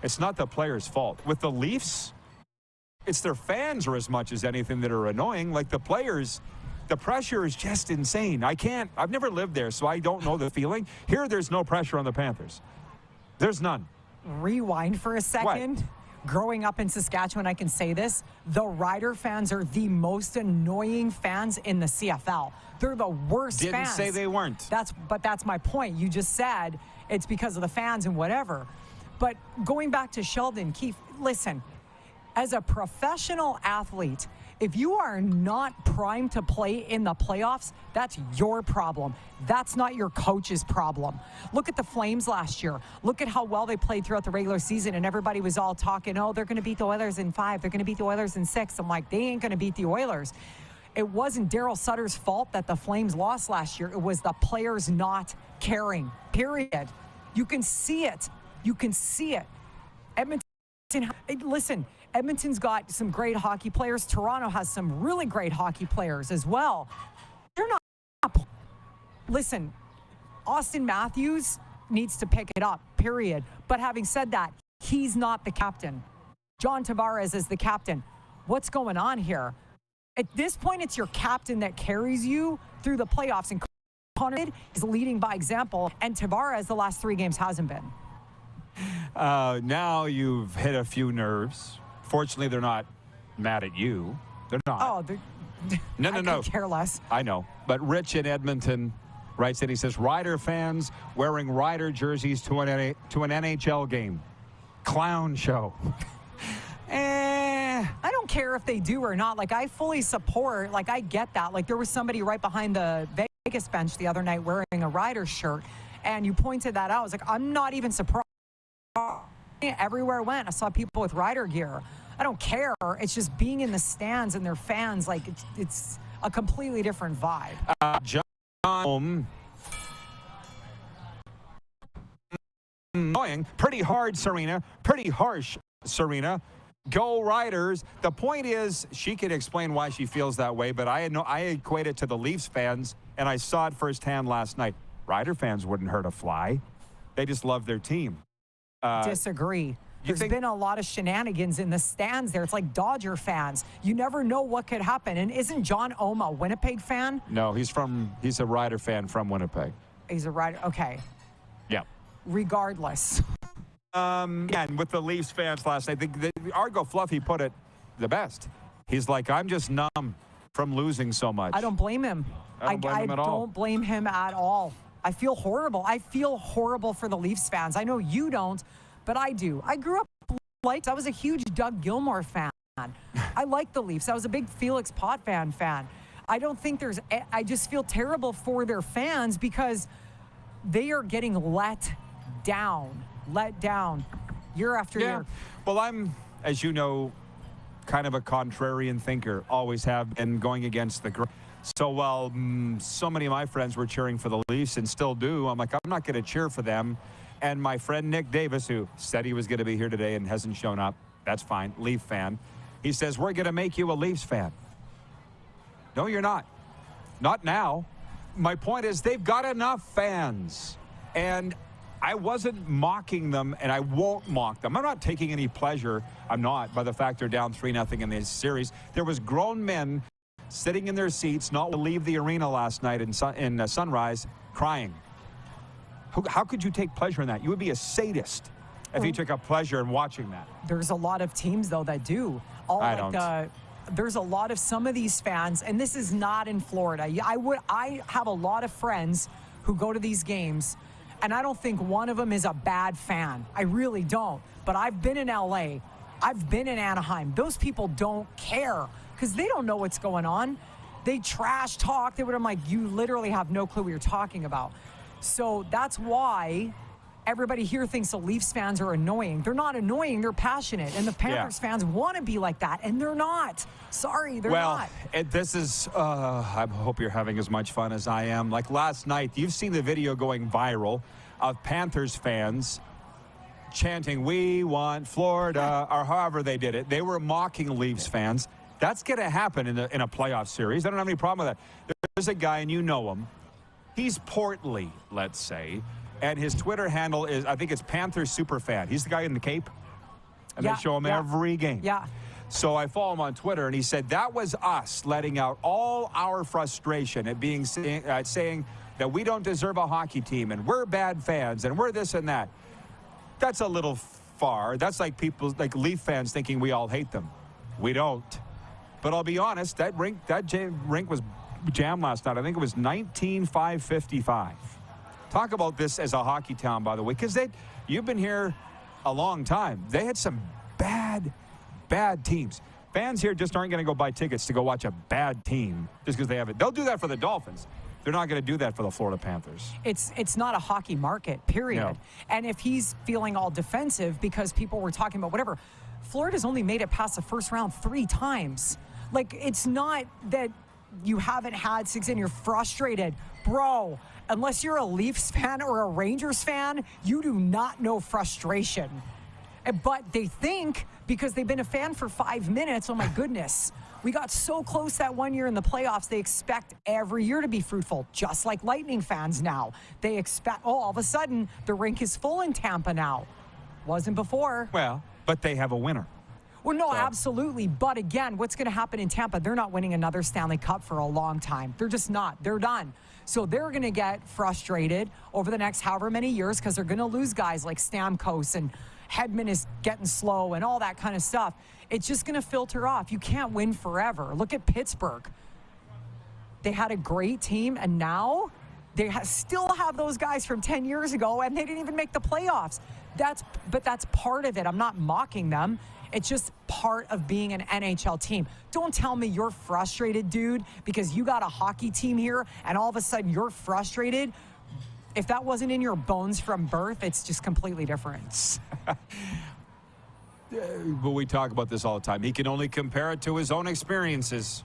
It's not the players' fault. With the Leafs, it's their fans are as much as anything that are annoying. Like the players, the pressure is just insane. I've never lived there, so I don't know the feeling. Here, there's no pressure on the Panthers. There's none. Rewind for a second. What? growing up in Saskatchewan, I can say this, the Rider fans are the most annoying fans in the CFL. They're the worst fans. Didn't say they weren't. But that's my point. You just said it's because of the fans and whatever. But going back to Sheldon Keefe, listen, as a professional athlete, if you are not primed to play in the playoffs, that's your problem. That's not your coach's problem. Look at the Flames last year. Look at how well they played throughout the regular season, and everybody was all talking, oh, they're going to beat the Oilers in 5. They're going to beat the Oilers in 6. I'm like, they ain't going to beat the Oilers. It wasn't Daryl Sutter's fault that the Flames lost last year. It was the players not caring, period. You can see it. You can see it. Listen, Edmonton's got some great hockey players. Toronto has some really great hockey players as well. They're not. Listen, Austin Matthews needs to pick it up, period. But having said that, he's not the captain. John Tavares is the captain. What's going on here? At this point, it's your captain that carries you through the playoffs. And Connor is leading by example. And Tavares, the last 3 games, hasn't been. Now you've hit a few nerves. Fortunately, they're not mad at you. They're not. Oh, no. I could care less. I know. But Rich in Edmonton writes in, he says, Rider fans wearing Rider jerseys to an NHL game. Clown show. I don't care if they do or not. Like, I fully support, like, I get that. Like, there was somebody right behind the Vegas bench the other night wearing a Rider shirt, and you pointed that out. I was like, I'm not even surprised. Everywhere I went, I saw people with Rider gear. I don't care. It's just being in the stands and their fans, like, it's a completely different vibe. John, annoying. Pretty hard, Serena. Pretty harsh, Serena. Go Riders. The point is, she can explain why she feels that way, but I equate it to the Leafs fans, and I saw it firsthand last night. Rider fans wouldn't hurt a fly. They just love their team. Disagree. There's been a lot of shenanigans in the stands there. It's like Dodger fans. You never know what could happen. And isn't John Ohm a Winnipeg fan? No, he's a Rider fan from Winnipeg. He's a Rider. Okay. Yeah. Regardless. And with the Leafs fans last night, the Argo Fluffy put it the best. He's like, I'm just numb from losing so much. I don't blame him. I don't blame him at all. I feel horrible. I feel horrible for the Leafs fans. I know you don't, but I do. I grew up I was a huge Doug Gilmour fan. I like the Leafs. I was a big Felix Potvin fan. I don't think I just feel terrible for their fans because they are getting let down year after year. Well, I'm, as you know, kind of a contrarian thinker, always have been, going against the grain. So while so many of my friends were cheering for the Leafs and still do, I'm like, I'm not going to cheer for them. And my friend Nick Davis, who said he was going to be here today and hasn't shown up, that's fine, Leaf fan. He says, we're going to make you a Leafs fan. No, you're not. Not now. My point is they've got enough fans. And I wasn't mocking them, and I won't mock them. I'm not taking any pleasure, I'm not, by the fact they're down 3-0 in this series. There was grown men sitting in their seats, not to leave the arena last night in Sunrise, crying. How could you take pleasure in that? You would be a sadist if you took a pleasure in watching that. There's a lot of teams, though, that do. There's a lot of some of these fans, and this is not in Florida. I have a lot of friends who go to these games, and I don't think one of them is a bad fan. I really don't. But I've been in LA. I've been in Anaheim. Those people don't care because they don't know what's going on. They trash talk. I'm like, you literally have no clue what you're talking about. So that's why everybody here thinks the Leafs fans are annoying. They're not annoying. They're passionate. And the Panthers fans want to be like that, and they're not. Sorry, they're not. Well, this is, I hope you're having as much fun as I am. Like last night, you've seen the video going viral of Panthers fans chanting, we want Florida, or however they did it. They were mocking Leafs fans. That's going to happen in a playoff series. I don't have any problem with that. There's a guy, and you know him. He's portly, let's say. And his Twitter handle is, I think it's Panthers Superfan. He's the guy in the cape. And they show him every game. Yeah. So I follow him on Twitter, and he said, that was us letting out all our frustration at being saying that we don't deserve a hockey team, and we're bad fans, and we're this and that. That's a little far. That's like people, like Leaf fans thinking we all hate them. We don't. But I'll be honest, that rink was jammed last night. I think it was 19,555. Talk about this as a hockey town, by the way, because you've been here a long time. They had some bad teams. Fans here just aren't going to go buy tickets to go watch a bad team just because they have it. They'll do that for the Dolphins. They're not going to do that for the Florida Panthers. It's not a hockey market, period. No. And if he's feeling all defensive because people were talking about whatever, Florida's only made it past the first round 3 times. Like, it's not that you haven't had 6 and you're frustrated. Bro, unless you're a Leafs fan or a Rangers fan, you do not know frustration. But they think, because they've been a fan for 5 minutes, oh my goodness, we got so close that one year in the playoffs, they expect every year to be fruitful, just like Lightning fans now. They expect, all of a sudden, the rink is full in Tampa now. Wasn't before. Well, but they have a winner. Well, no, absolutely. But again, what's going to happen in Tampa? They're not winning another Stanley Cup for a long time. They're just not. They're done. So they're going to get frustrated over the next however many years because they're going to lose guys like Stamkos, and Hedman is getting slow and all that kind of stuff. It's just going to filter off. You can't win forever. Look at Pittsburgh. They had a great team, and now they still have those guys from 10 years ago, and they didn't even make the playoffs. But that's part of it. I'm not mocking them. It's just part of being an NHL team. Don't tell me you're frustrated, dude, because you got a hockey team here and all of a sudden you're frustrated. If that wasn't in your bones from birth, it's just completely different. But we talk about this all the time. He can only compare it to his own experiences.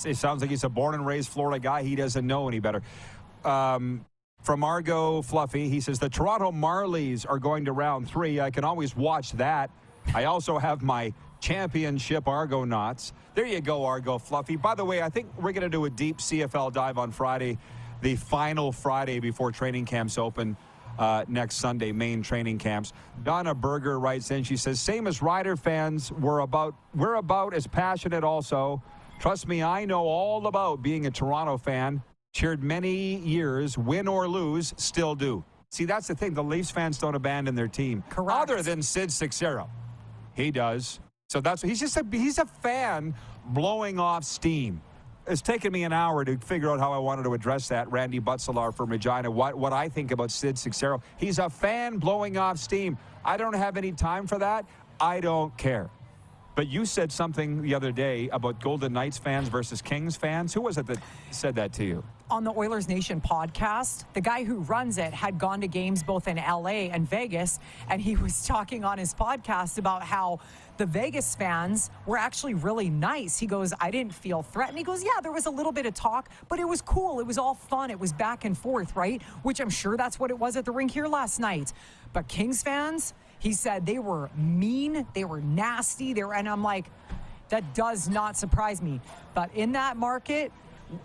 It sounds like he's a born and raised Florida guy. He doesn't know any better. From Argo Fluffy, he says, the Toronto Marlies are going to round 3. I can always watch that. I also have my championship Argonauts. There you go, Argo Fluffy. By the way, I think we're going to do a deep CFL dive on Friday, the final Friday before training camps open next Sunday, main training camps. Donna Berger writes in, she says, same as Rider fans, we're about as passionate also. Trust me, I know all about being a Toronto fan. Cheered many years, win or lose, still do. See, that's the thing. The Leafs fans don't abandon their team. Correct. Other than Sid Seixeiro. He does. So that's he's a fan blowing off steam. It's taken me an hour to figure out how I wanted to address that. Randy Butzelar from Regina, what I think about Sid Seixeiro. He's a fan blowing off steam. I don't have any time for that. I don't care. But you said something the other day about Golden Knights fans versus Kings fans. Who was it that said that to you? On the Oilers Nation podcast, the guy who runs it had gone to games both in LA and Vegas, and he was talking on his podcast about how the Vegas fans were actually really nice. He goes, I didn't feel threatened. He goes, yeah, there was a little bit of talk, but it was cool. It was all fun. It was back and forth, right? Which I'm sure that's what it was at the rink here last night. But Kings fans, he said they were mean, they were nasty, and I'm like, that does not surprise me. But in that market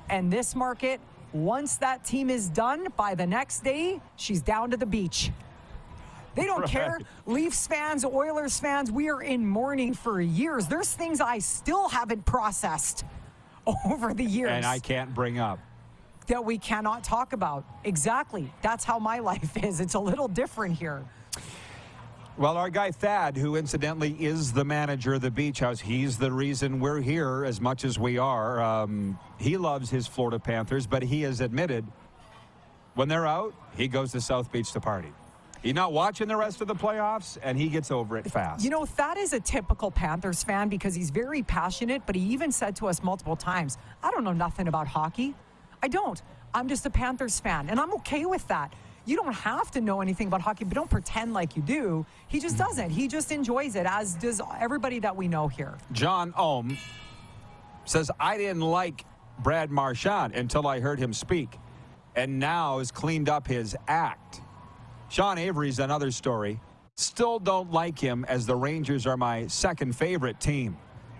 and this market, once that team is done, by the next day, she's down to the beach. They don't care. Leafs fans, Oilers fans, we are in mourning for years. There's things I still haven't processed over the years. And I can't bring up. That we cannot talk about. Exactly. That's how my life is. It's a little different here. Well, our guy Thad, who incidentally is the manager of the Beach House, he's the reason we're here as much as we are. He loves his Florida Panthers, but he has admitted when they're out, he goes to South Beach to party. He's not watching the rest of the playoffs, and he gets over it fast. You know, Thad is a typical Panthers fan because he's very passionate, but he even said to us multiple times, I don't know nothing about hockey. I don't. I'm just a Panthers fan, and I'm okay with that. You don't have to know anything about hockey, but don't pretend like you do. He just doesn't. He just enjoys it, as does everybody that we know here. John Ohm says, I didn't like Brad Marchand until I heard him speak, and now has cleaned up his act. Sean Avery's another story. Still don't like him, as the Rangers are my second favorite team.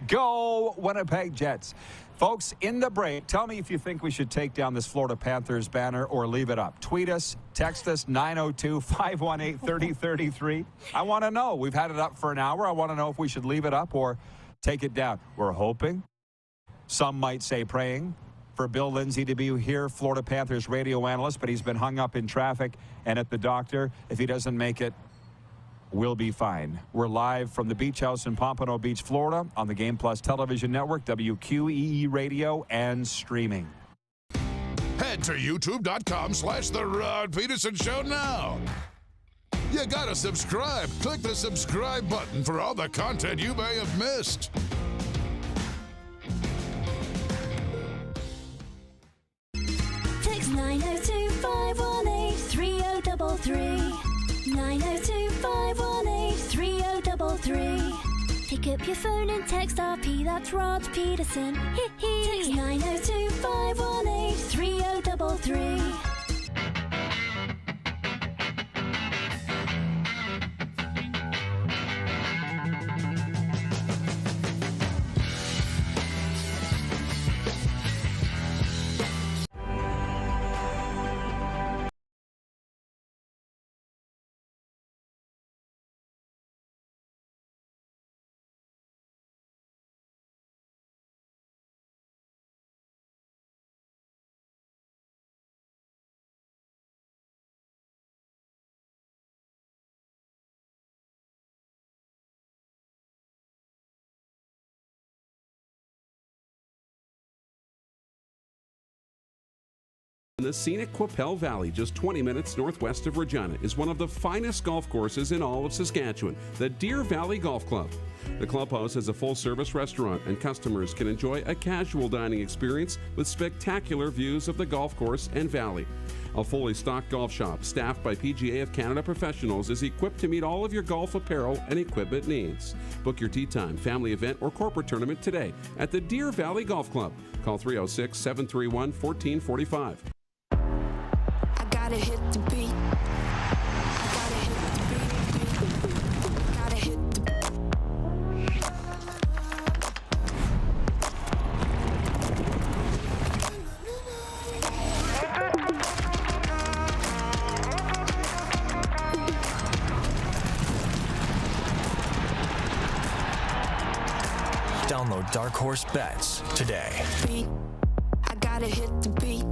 Go Winnipeg Jets. Folks, in the break, tell me if you think we should take down this Florida Panthers banner or leave it up. Tweet us, text us, 902-518-3033. I want to know. We've had it up for an hour. I want to know if we should leave it up or take it down. We're hoping, some might say praying, for Bill Lindsay to be here, Florida Panthers radio analyst, but he's been hung up in traffic and at the doctor. If he doesn't make it, will be fine. We're live from the Beach House in Pompano Beach, Florida, on the Game Plus television network, WQEE radio, and streaming. Head to youtube.com/The Rod Pedersen Show now. You gotta subscribe. Click the subscribe button for all the content you may have missed. Text 902-518-3033. 902-518-3033. Pick up your phone and text RP, that's Rod Pedersen. Text 902-518-3033. The scenic Qu'Appelle Valley, just 20 minutes northwest of Regina, is one of the finest golf courses in all of Saskatchewan, the Deer Valley Golf Club. The clubhouse has a full-service restaurant, and customers can enjoy a casual dining experience with spectacular views of the golf course and valley. A fully stocked golf shop, staffed by PGA of Canada professionals, is equipped to meet all of your golf apparel and equipment needs. Book your tee time, family event, or corporate tournament today at the Deer Valley Golf Club. Call 306-731-1445. Gotta hit the beat. Gotta hit the beat. Gotta hit the Download Dark Horse Bets today. beat. I gotta hit the beat.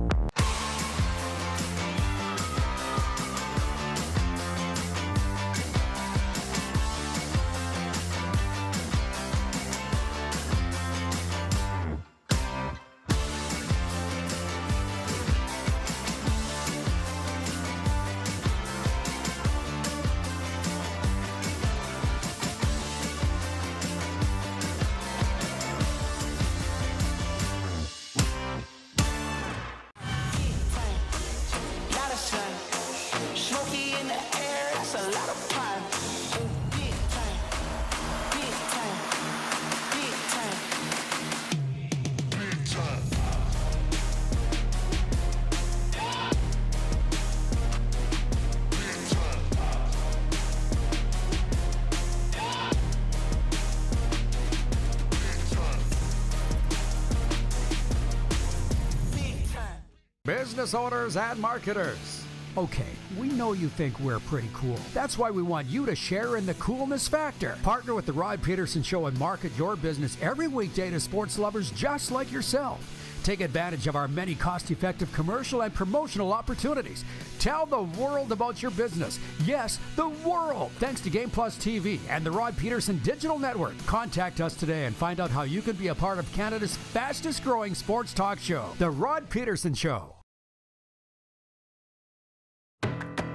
Business owners and marketers. Okay, we know you think we're pretty cool. That's why we want you to share in the coolness factor. Partner with the Rod Pedersen Show and market your business every weekday to sports lovers just like yourself. Take advantage of our many cost-effective commercial and promotional opportunities. Tell the world about your business. Yes, the world. Thanks to Game Plus TV and the Rod Pedersen Digital Network. Contact us today and find out how you can be a part of Canada's fastest-growing sports talk show, The Rod Pedersen Show.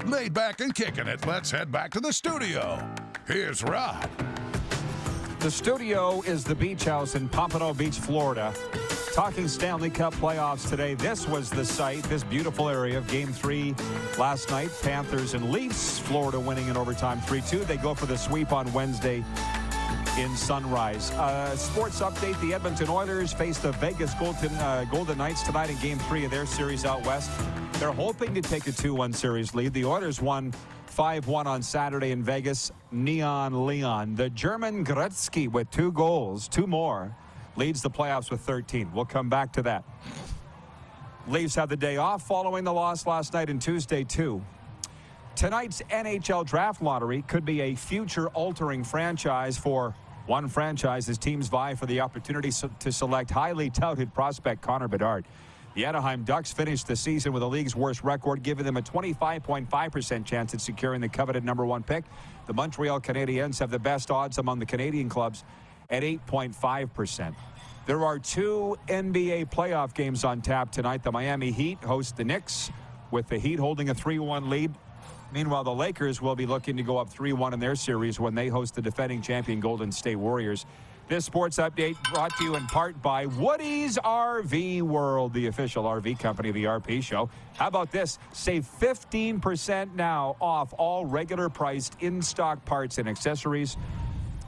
Laid back and kicking it, let's head back to the studio. Here's Rod. The studio is the Beach House in Pompano Beach, Florida. Talking Stanley Cup Playoffs today. This was the site, this beautiful area of Game 3 last night. Panthers and Leafs. Florida winning in overtime 3-2. They go for the sweep on Wednesday in Sunrise. Sports update, the Edmonton Oilers face the Vegas Golden Knights tonight in Game 3 of their series out west. They're hoping to take a 2-1 series lead. The Oilers won 5-1 on Saturday in Vegas. Neon Leon, the German Gretzky with 2 goals, 2 more, leads the playoffs with 13. We'll come back to that. Leafs have the day off following the loss last night and Tuesday too. Tonight's NHL Draft Lottery could be a future-altering franchise for one franchise as teams vie for the opportunity to select highly touted prospect Connor Bedard. The Anaheim Ducks finished the season with the league's worst record, giving them a 25.5% chance at securing the coveted number 1 pick. The Montreal Canadiens have the best odds among the Canadian clubs at 8.5%. There are 2 NBA playoff games on tap tonight. The Miami Heat host the Knicks, with the Heat holding a 3-1 lead. Meanwhile, the Lakers will be looking to go up 3-1 in their series when they host the defending champion Golden State Warriors. This sports update brought to you in part by Woody's RV World, the official RV company of the RP Show. How about this? Save 15% now off all regular priced in-stock parts and accessories.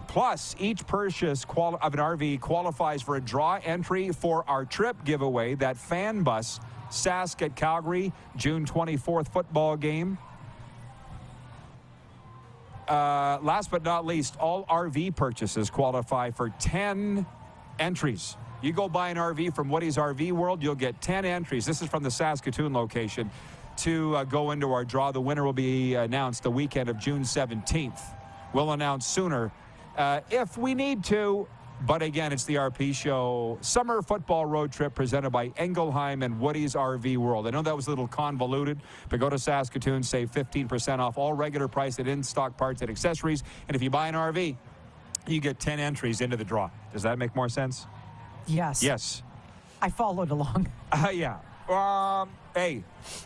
Plus, each purchase of an RV qualifies for a draw entry for our trip giveaway, that fan bus, Sask at Calgary, June 24th football game. Last but not least, all RV purchases qualify for 10 entries. You go buy an RV from Woody's RV World, you'll get 10 entries. This is from the Saskatoon location to go into our draw. The winner will be announced the weekend of June 17th. We'll announce sooner if we need to. But again, it's the RP Show summer football road trip presented by Engelheim and Woody's RV World. I know that was a little convoluted, but go to Saskatoon, save 15% off all regular price and in-stock parts and accessories. And if you buy an RV, you get 10 entries into the draw. Does that make more sense? Yes. Yes. I followed along. Yeah. Hey,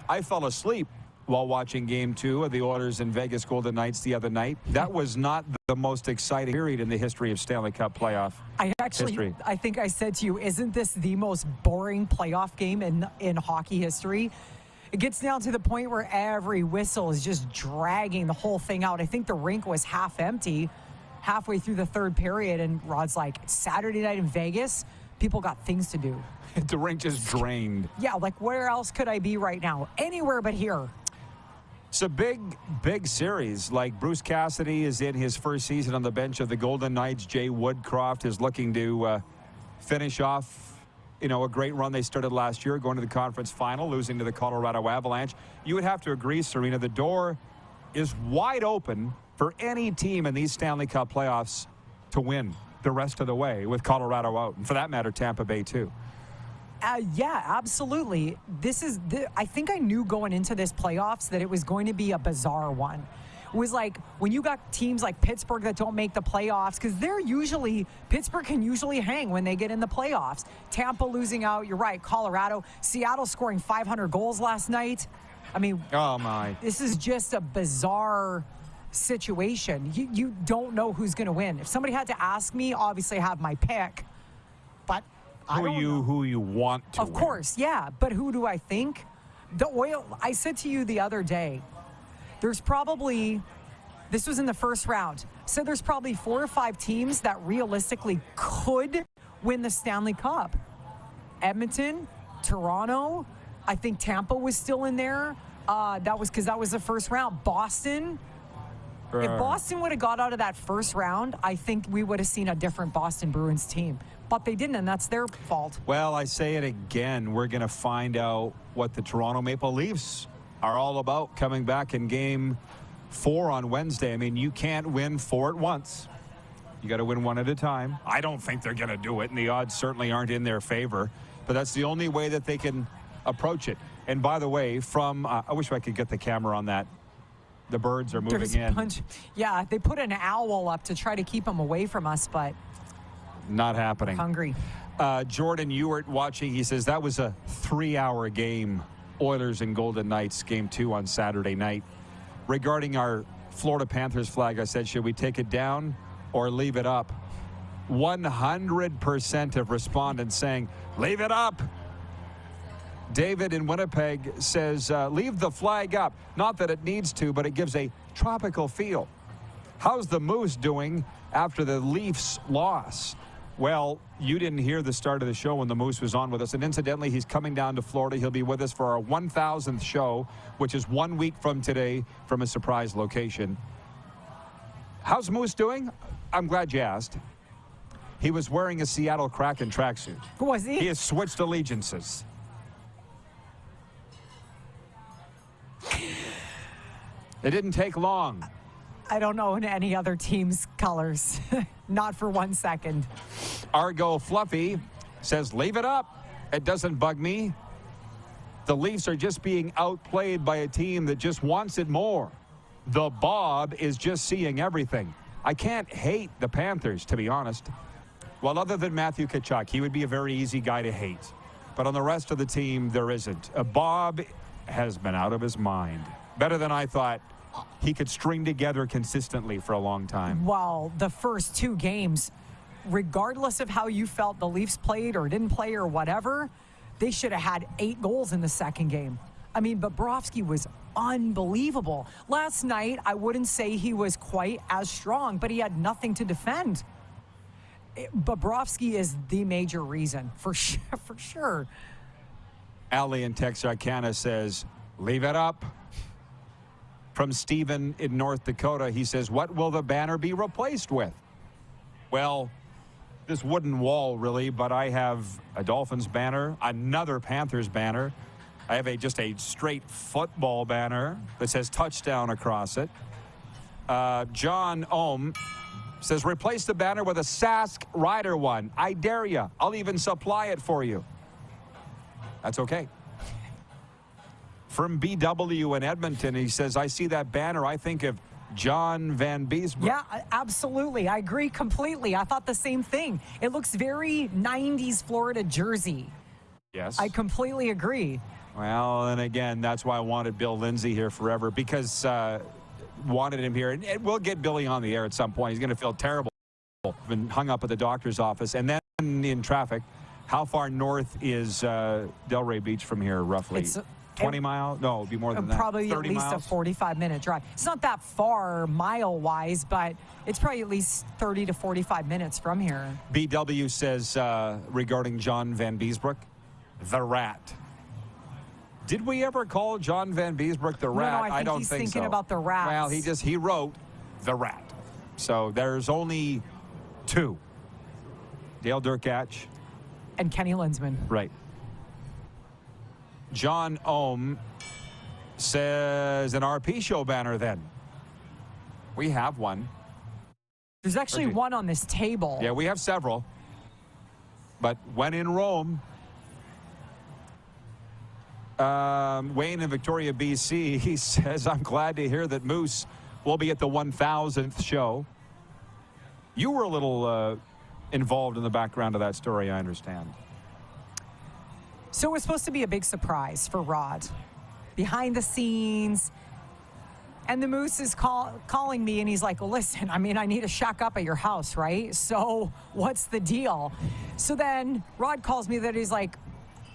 I fell asleep while watching Game 2 of the Oilers and Vegas Golden Knights the other night. That was not the most exciting period in the history of Stanley Cup playoff history. I think I said to you, isn't this the most boring playoff game in hockey history? It gets down to the point where every whistle is just dragging the whole thing out. I think the rink was half empty halfway through the third period, and Rod's like, Saturday night in Vegas, people got things to do. The rink just drained. Yeah, like where else could I be right now? Anywhere but here. It's a big series. Like Bruce Cassidy is in his first season on the bench of the Golden Knights. Jay Woodcroft is looking to finish off, a great run they started last year, going to the conference final, losing to the Colorado Avalanche. You would have to agree, Serena, the door is wide open for any team in these Stanley Cup playoffs to win the rest of the way, with Colorado out, and for that matter, Tampa Bay too. Yeah, absolutely. I think I knew going into this playoffs that it was going to be a bizarre one. It was like when you got teams like Pittsburgh that don't make the playoffs, because Pittsburgh can usually hang when they get in the playoffs. Tampa losing out, you're right. Colorado, Seattle scoring 500 goals last night. I mean, oh my. This is just a bizarre situation. You don't know who's going to win. If somebody had to ask me, obviously I have my pick, but who you want to win. Of course, yeah. But who do I think? I said to you the other day, this was in the first round, so there's probably 4 or 5 teams that realistically could win the Stanley Cup. Edmonton, Toronto, I think Tampa was still in there. That was because that was the first round. Boston. If Boston would have got out of that first round, I think we would have seen a different Boston Bruins team. But they didn't, and that's their fault. Well, I say it again. We're going to find out what the Toronto Maple Leafs are all about coming back in Game 4 on Wednesday. I mean, you can't win 4 at once. You got to win one at a time. I don't think they're going to do it, and the odds certainly aren't in their favor. But that's the only way that they can approach it. And by the way, I wish I could get the camera on that. The birds are moving in. Yeah, they put an owl up to try to keep them away from us, but not happening. Hungry. Jordan Ewart watching, he says that was a 3-hour game. Oilers and Golden Knights, Game 2 on Saturday night. Regarding our Florida Panthers flag, I said, should we take it down or leave it up? 100% of respondents saying, leave it up. David in Winnipeg says, leave the flag up. Not that it needs to, but it gives a tropical feel. How's the Moose doing after the Leafs loss? Well, you didn't hear the start of the show when the Moose was on with us. And incidentally, he's coming down to Florida. He'll be with us for our 1,000th show, which is 1 week from today from a surprise location. How's Moose doing? I'm glad you asked. He was wearing a Seattle Kraken tracksuit. Was he? He has switched allegiances. It didn't take long. I don't know in any other team's colors. Not for 1 second. Argo Fluffy says, leave it up. It doesn't bug me. The Leafs are just being outplayed by a team that just wants it more. The Bob is just seeing everything. I can't hate the Panthers, to be honest. Well, other than Matthew Tkachuk, he would be a very easy guy to hate. But on the rest of the team, there isn't. Bob has been out of his mind. Better than I thought he could string together consistently for a long time. Well, the first 2 games, regardless of how you felt the Leafs played or didn't play or whatever, they should have had 8 goals in the second game. I mean, Bobrovsky was unbelievable. Last night, I wouldn't say he was quite as strong, but he had nothing to defend. Bobrovsky is the major reason, for sure. Ali in Texarkana says, leave it up. From Stephen in North Dakota, he says, what will the banner be replaced with? Well, this wooden wall, really, but I have a Dolphins banner, another Panthers banner. I have just a straight football banner that says touchdown across it. John Ohm says, replace the banner with a Sask Rider one. I dare you. I'll even supply it for you. That's okay. From BW in Edmonton, he says, I see that banner. I think of John Van Beesbrook. Yeah, absolutely. I agree completely. I thought the same thing. It looks very 90s Florida jersey. Yes. I completely agree. Well, and again, that's why I wanted Bill Lindsay here forever, because wanted him here. And we'll get Billy on the air at some point. He's going to feel terrible. Been hung up at the doctor's office. And then in traffic, how far north is Delray Beach from here, roughly? It's 20 miles? No, it'd be more than that. Probably 30 at least miles? a 45-minute drive. It's not that far mile-wise, but it's probably at least 30 to 45 minutes from here. BW says regarding John Van Beesbrook, the Rat. Did we ever call John Van Beesbrook the Rat? No, I don't think he's thinking about the Rats. Well, he wrote the Rat. So there's only 2. Dale Durkach. And Kenny Linsman. Right. John Ohm says an RP show banner then. We have one. There's actually one on this table. Yeah, we have several. But when in Rome, Wayne in Victoria, BC, he says, I'm glad to hear that Moose will be at the 1000th show. You were a little involved in the background of that story, I understand. So it was supposed to be a big surprise for Rod. Behind the scenes. And the Moose is calling me, and he's like, listen, I mean, I need to shack up at your house, right? So what's the deal? So then Rod calls me that he's like,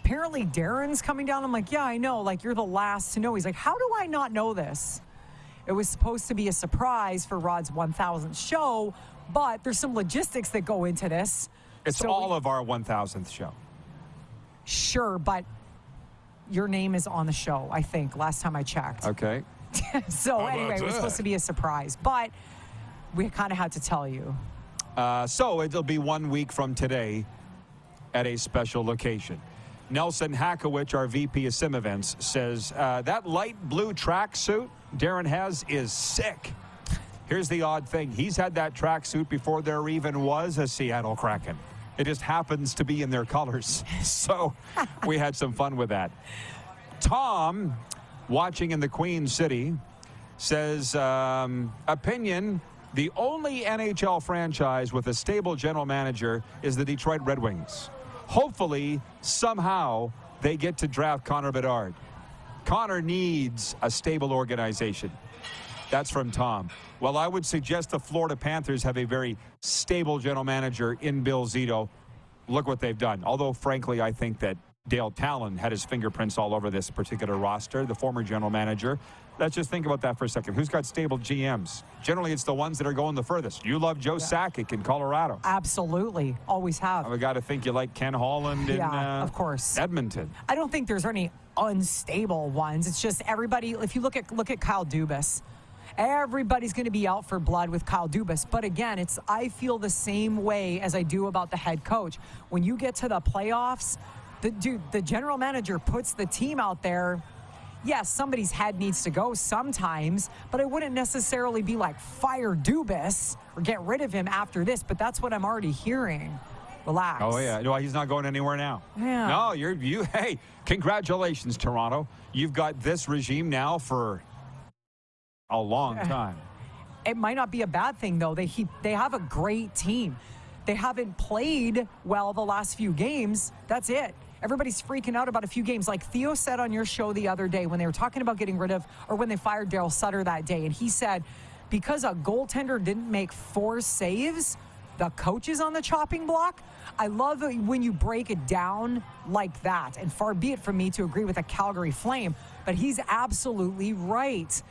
apparently Darren's coming down. I'm like, yeah, I know. Like, you're the last to know. He's like, how do I not know this? It was supposed to be a surprise for Rod's 1000th show, but there's some logistics that go into this. It's so all of our 1000th show. Sure, but your name is on the show, I think, last time I checked. Okay. So anyway, it was supposed to be a surprise, but we kind of had to tell you. So it'll be 1 week from today at a special location. Nelson Hakowich, our VP of Sim Events, says that light blue tracksuit Darren has is sick. Here's the odd thing. He's had that tracksuit before there even was a Seattle Kraken. It just happens to be in their colors. So we had some fun with that. Tom, watching in the Queen City, says, opinion, the only NHL franchise with a stable general manager is the Detroit Red Wings. Hopefully, somehow, they get to draft Connor Bedard. Connor needs a stable organization. That's from Tom. Well, I would suggest the Florida Panthers have a very stable general manager in Bill Zito. Look what they've done. Although, frankly, I think that Dale Talon had his fingerprints all over this particular roster, the former general manager. Let's just think about that for a second. Who's got stable GMs? Generally, it's the ones that are going the furthest. You love Joe Sakic in Colorado. Absolutely. Always have. I got to think you like Ken Holland in of course. Edmonton. I don't think there's any unstable ones. It's just everybody, if you look at Kyle Dubas, everybody's going to be out for blood with Kyle Dubas. But again, I feel the same way as I do about the head coach. When you get to the playoffs, the general manager puts the team out there. Yes, somebody's head needs to go sometimes, but I wouldn't necessarily be like, fire Dubas or get rid of him after this, but that's what I'm already hearing. Relax. Oh, yeah. No, he's not going anywhere now. Yeah. No, hey, congratulations, Toronto. You've got this regime now for a long time. It might not be a bad thing, though. They have a great team. They haven't played well the last few games. That's it. Everybody's freaking out about a few games. Like Theo said on your show the other day when they were talking about getting rid of, or when they fired Daryl Sutter that day, and he said, because a goaltender didn't make 4 saves, the coach is on the chopping block. I love it when you break it down like that. And far be it from me to agree with a Calgary Flame, but he's absolutely right.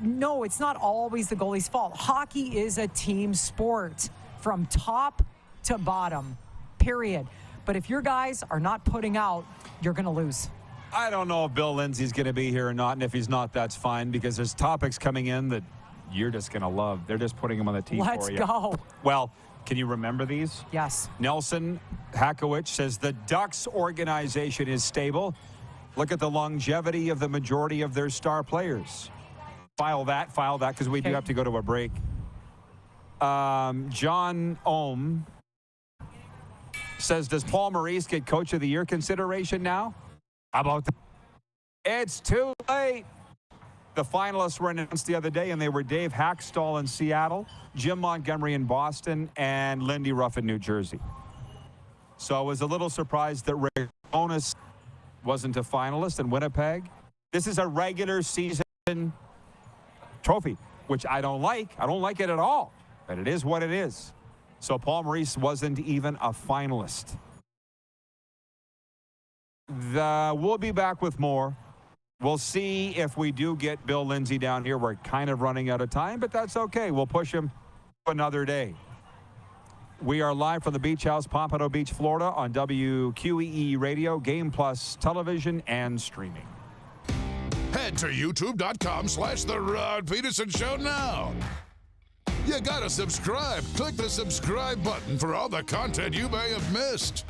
No, it's not always the goalie's fault. Hockey is a team sport from top to bottom, period. But if your guys are not putting out, you're going to lose. I don't know if Bill Lindsay's going to be here or not, and if he's not, that's fine, because there's topics coming in that you're just going to love. They're just putting them on the tee for you. Let's go. Well, can you remember these? Yes. Nelson Hakowicz says the Ducks organization is stable. Look at the longevity of the majority of their star players. File that, because we do have to go to a break. John Ohm says, does Paul Maurice get Coach of the Year consideration now? How about that? It's too late. The finalists were announced the other day, and they were Dave Hackstall in Seattle, Jim Montgomery in Boston, and Lindy Ruff in New Jersey. So I was a little surprised that Rick Bowness wasn't a finalist in Winnipeg. This is a regular season trophy, which I don't like. I don't like it at all, but it is what it is. So Paul Maurice wasn't even a finalist. We'll be back with more. We'll see if we do get Bill Lindsay down here. We're kind of running out of time, but that's okay. We'll push him another day. We are live from the Beach House, Pompano Beach, Florida, on WQEE Radio, Game Plus Television, and streaming. Head to youtube.com/The Rod Pedersen Show now. You gotta subscribe. Click the subscribe button for all the content you may have missed.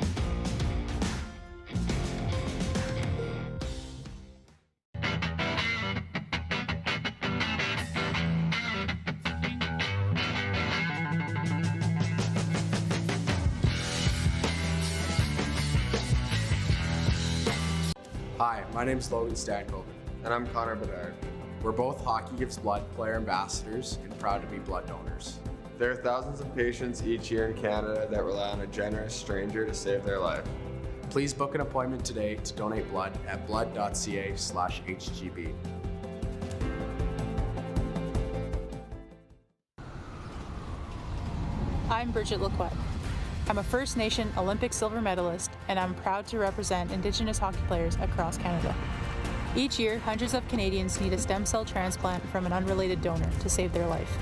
Hi, my name's Logan Stankoven. And I'm Connor Bedard. We're both Hockey Gives Blood player ambassadors and proud to be blood donors. There are thousands of patients each year in Canada that rely on a generous stranger to save their life. Please book an appointment today to donate blood at blood.ca/HGB. I'm Bridget Lacquette. I'm a First Nation Olympic silver medalist, and I'm proud to represent Indigenous hockey players across Canada. Each year, hundreds of Canadians need a stem cell transplant from an unrelated donor to save their life.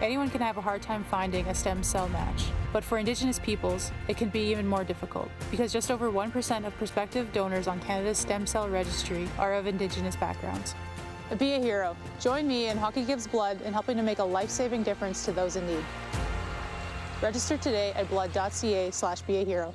Anyone can have a hard time finding a stem cell match, but for Indigenous peoples, it can be even more difficult because just over 1% of prospective donors on Canada's stem cell registry are of Indigenous backgrounds. Be a hero. Join me in Hockey Gives Blood in helping to make a life-saving difference to those in need. Register today at blood.ca/beahero.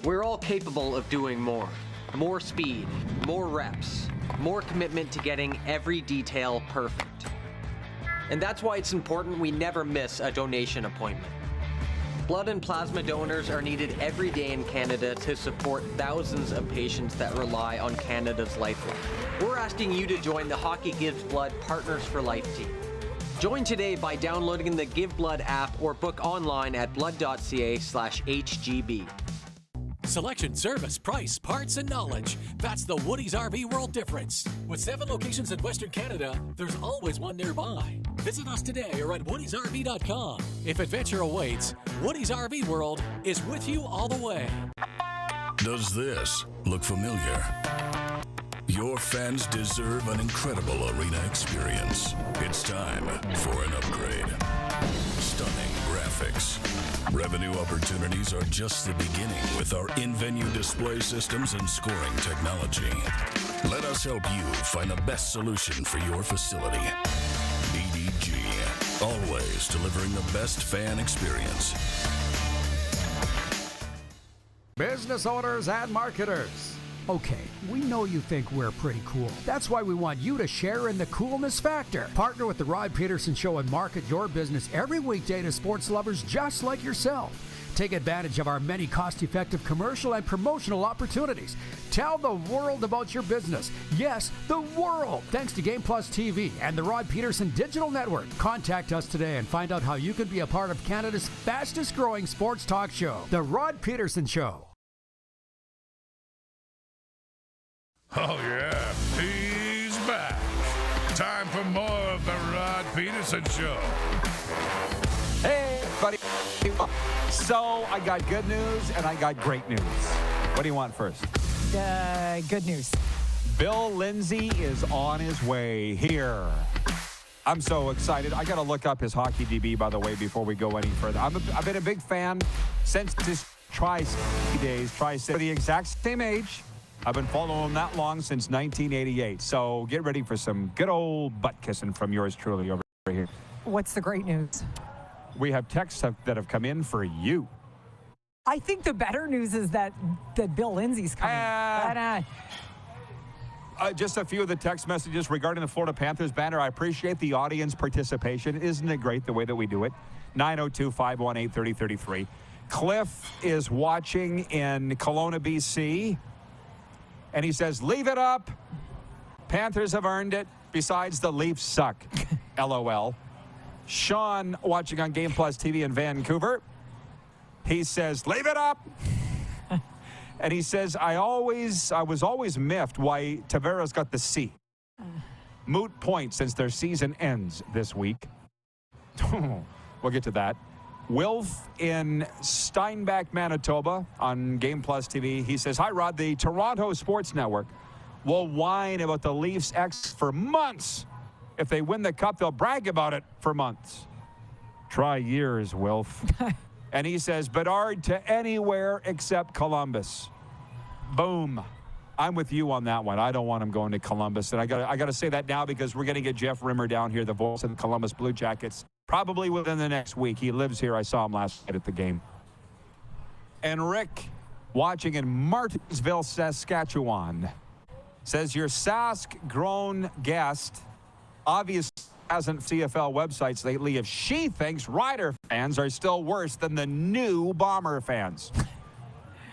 We're all capable of doing more. More speed, more reps, more commitment to getting every detail perfect. And that's why it's important we never miss a donation appointment. Blood and plasma donors are needed every day in Canada to support thousands of patients that rely on Canada's lifeline. We're asking you to join the Hockey Gives Blood Partners for Life team. Join today by downloading the Give Blood app or book online at blood.ca/HGB. Selection, service, price, parts, and knowledge. That's the Woody's RV World difference. With 7 locations in Western Canada, there's always one nearby. Visit us today or at woodysrv.com. If adventure awaits, Woody's RV World is with you all the way. Does this look familiar? Your fans deserve an incredible arena experience. It's time for an upgrade. stunning graphics. Revenue opportunities are just the beginning with our in-venue display systems and scoring technology. Let us help you find the best solution for your facility. BDG, always delivering the best fan experience. Business owners and marketers. Okay, we know you think we're pretty cool. That's why we want you to share in the coolness factor. Partner with the Rod Pedersen Show and market your business every weekday to sports lovers just like yourself. Take advantage of our many cost-effective commercial and promotional opportunities. Tell the world about your business. Yes, the world. Thanks to Game Plus TV and the Rod Pedersen Digital Network. Contact us today and find out how you can be a part of Canada's fastest-growing sports talk show, The Rod Pedersen Show. Oh, yeah, he's back. Time for more of the Rod Pedersen Show. Hey, buddy. So, I got good news and I got great news. What do you want first? Good news. Bill Lindsay is on his way here. I'm so excited. I got to look up his hockey DB, by the way, before we go any further. I've been a big fan since his Tri-City days. For the exact same age. I've been following him that long, since 1988. So get ready for some good old butt kissing from yours truly over here. What's the great news? We have texts that have come in for you. I think the better news is that Bill Lindsay's coming. Just a few of the text messages regarding the Florida Panthers banner. I appreciate the audience participation. Isn't it great the way that we do it? 902-518-3033. Cliff is watching in Kelowna, BC. And he says, leave it up. Panthers have earned it. Besides, the Leafs suck. LOL. Sean, watching on Game Plus TV in Vancouver. He says, leave it up. And he says, I was always miffed why Tavares got the C. Moot point since their season ends this week. We'll get to that. Wilf in Steinbach, Manitoba on Game Plus TV. He says, hi, Rod. The Toronto Sports Network will whine about the Leafs X for months. If they win the cup, they'll brag about it for months. Try years, Wilf. And he says, Bedard to anywhere except Columbus. Boom. I'm with you on that one. I don't want him going to Columbus. And I got to say that now because we're going to get Jeff Rimmer down here, the voice of the Columbus Blue Jackets, probably within the next week. He lives here. I saw him last night at the game. And Rick, watching in Martinsville, Saskatchewan, says your Sask-grown guest obviously hasn't CFL websites lately if she thinks Rider fans are still worse than the new Bomber fans.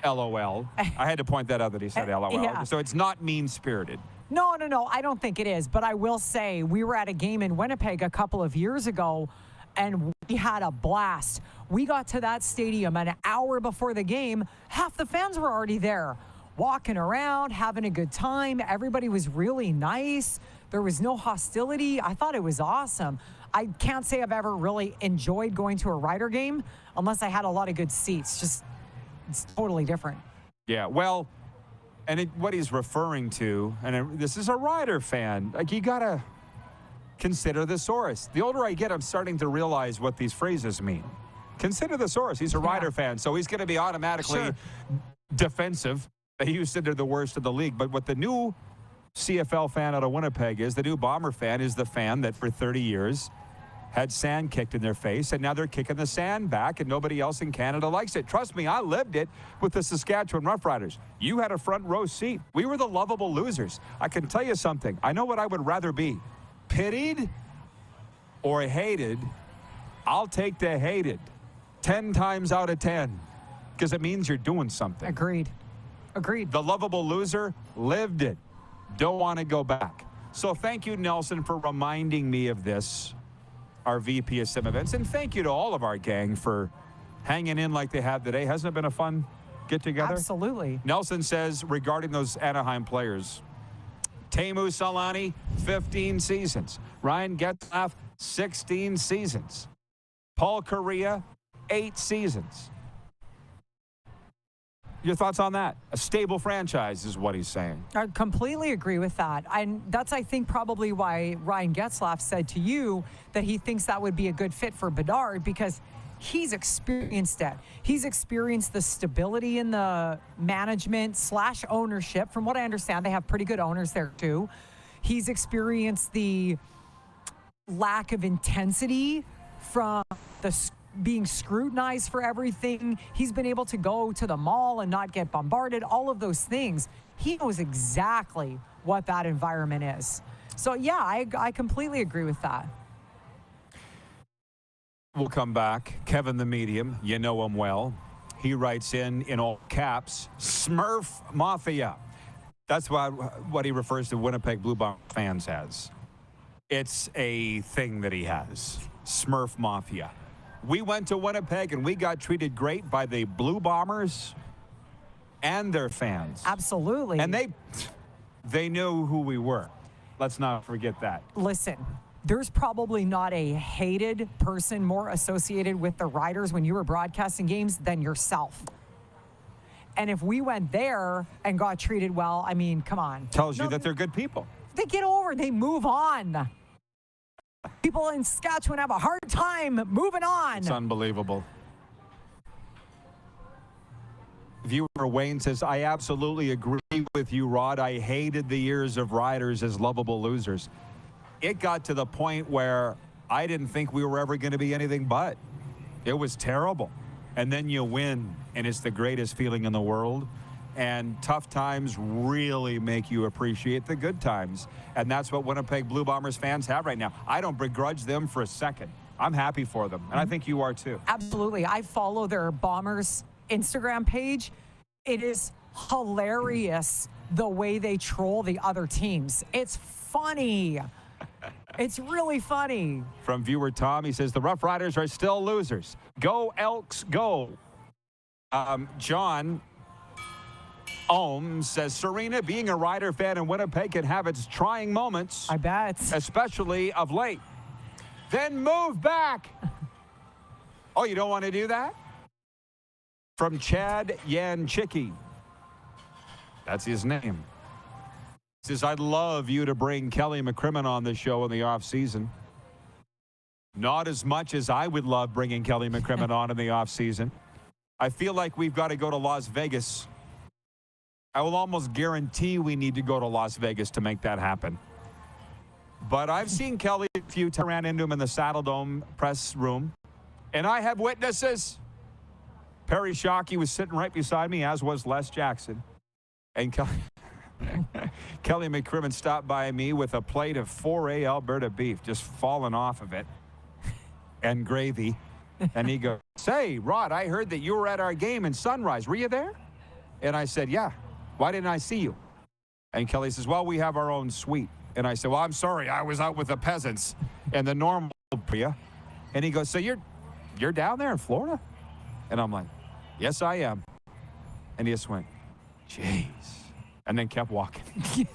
LOL. I had to point that out that he said LOL. Yeah. So it's not mean-spirited. No, I don't think it is. But I will say we were at a game in Winnipeg a couple of years ago, and we had a blast. We got to that stadium an hour before the game. Half the fans were already there, walking around, having a good time. Everybody was really nice. There was no hostility. I thought it was awesome. I can't say I've ever really enjoyed going to a Rider game unless I had a lot of good seats. It's totally different. Yeah, well, and what he's referring to, and this is a Rider fan, like you got to consider the source. The older I get, I'm starting to realize what these phrases mean. Consider the source. He's a Rider fan, so he's going to be automatically defensive. They used to, they're the worst of the league. But what the new CFL fan out of Winnipeg is, the new Bomber fan is the fan that for 30 years had sand kicked in their face, and now they're kicking the sand back, and nobody else in Canada likes it. Trust me, I lived it with the Saskatchewan Roughriders. You had a front row seat. We were the lovable losers. I can tell you something. I know what I would rather be. Pitied or hated. I'll take the hated 10 times out of 10 because it means you're doing something. Agreed. The lovable loser lived it. Don't want to go back. So thank you, Nelson, for reminding me of this, our VP of Sim Events. And thank you to all of our gang for hanging in like they have today. Hasn't it been a fun get-together? Absolutely. Nelson says, regarding those Anaheim players, Teemu Selanne, 15 seasons. Ryan Getzlaf, 16 seasons. Paul Kariya, 8 seasons. Your thoughts on that? A stable franchise is what he's saying. I completely agree with that. And that's, I think, probably why Ryan Getzlaf said to you that he thinks that would be a good fit for Bedard, because he's experienced it. He's experienced the stability in the management / ownership. From what I understand, they have pretty good owners there too. He's experienced the lack of intensity from being scrutinized for everything. He's been able to go to the mall and not get bombarded, all of those things. He knows exactly what that environment is. So, yeah, I completely agree with that. We'll come back. Kevin the Medium, you know him well. He writes in all caps, Smurf Mafia. That's what he refers to Winnipeg Blue Bombers fans as. It's a thing that he has. Smurf Mafia. We went to Winnipeg and we got treated great by the Blue Bombers and their fans. Absolutely. And they knew who we were. Let's not forget that. Listen, there's probably not a hated person more associated with the Riders when you were broadcasting games than yourself. And if we went there and got treated well, I mean, come on. Tells you that they're good people. They get over, they move on. People in Saskatchewan have a hard time moving on. It's unbelievable. Viewer Wayne says, I absolutely agree with you, Rod. I hated the years of Riders as lovable losers. It got to the point where I didn't think we were ever going to be anything but. It was terrible. And then you win, and it's the greatest feeling in the world. And tough times really make you appreciate the good times. And that's what Winnipeg Blue Bombers fans have right now. I don't begrudge them for a second. I'm happy for them, and I think you are too. Absolutely. I follow their Bombers Instagram page. It is hilarious the way they troll the other teams. It's funny. It's really funny. From viewer Tom, he says, the Rough Riders are still losers. Go Elks, go. John Ohm says, Serena, being a Rider fan in Winnipeg can have its trying moments. I bet. Especially of late. Then move back. Oh, you don't want to do that? From Chad Yanchicki. That's his name. Says, I'd love you to bring Kelly McCrimmon on the show in the offseason. Not as much as I would love bringing Kelly McCrimmon on in the offseason. I feel like we've got to go to Las Vegas. I will almost guarantee we need to go to Las Vegas to make that happen. But I've seen Kelly a few times. I ran into him in the Saddle Dome press room. And I have witnesses. Perry Shockey was sitting right beside me, as was Les Jackson. And Kelly McCrimmon stopped by me with a plate of 4A Alberta beef, just falling off of it, and gravy. And he goes, say, Rod, I heard that you were at our game in Sunrise. Were you there? And I said, yeah. Why didn't I see you? And Kelly says, well, we have our own suite. And I said, well, I'm sorry. I was out with the peasants and the normal area. And he goes, so you're down there in Florida? And I'm like, yes, I am. And he just went, jeez. And then kept walking.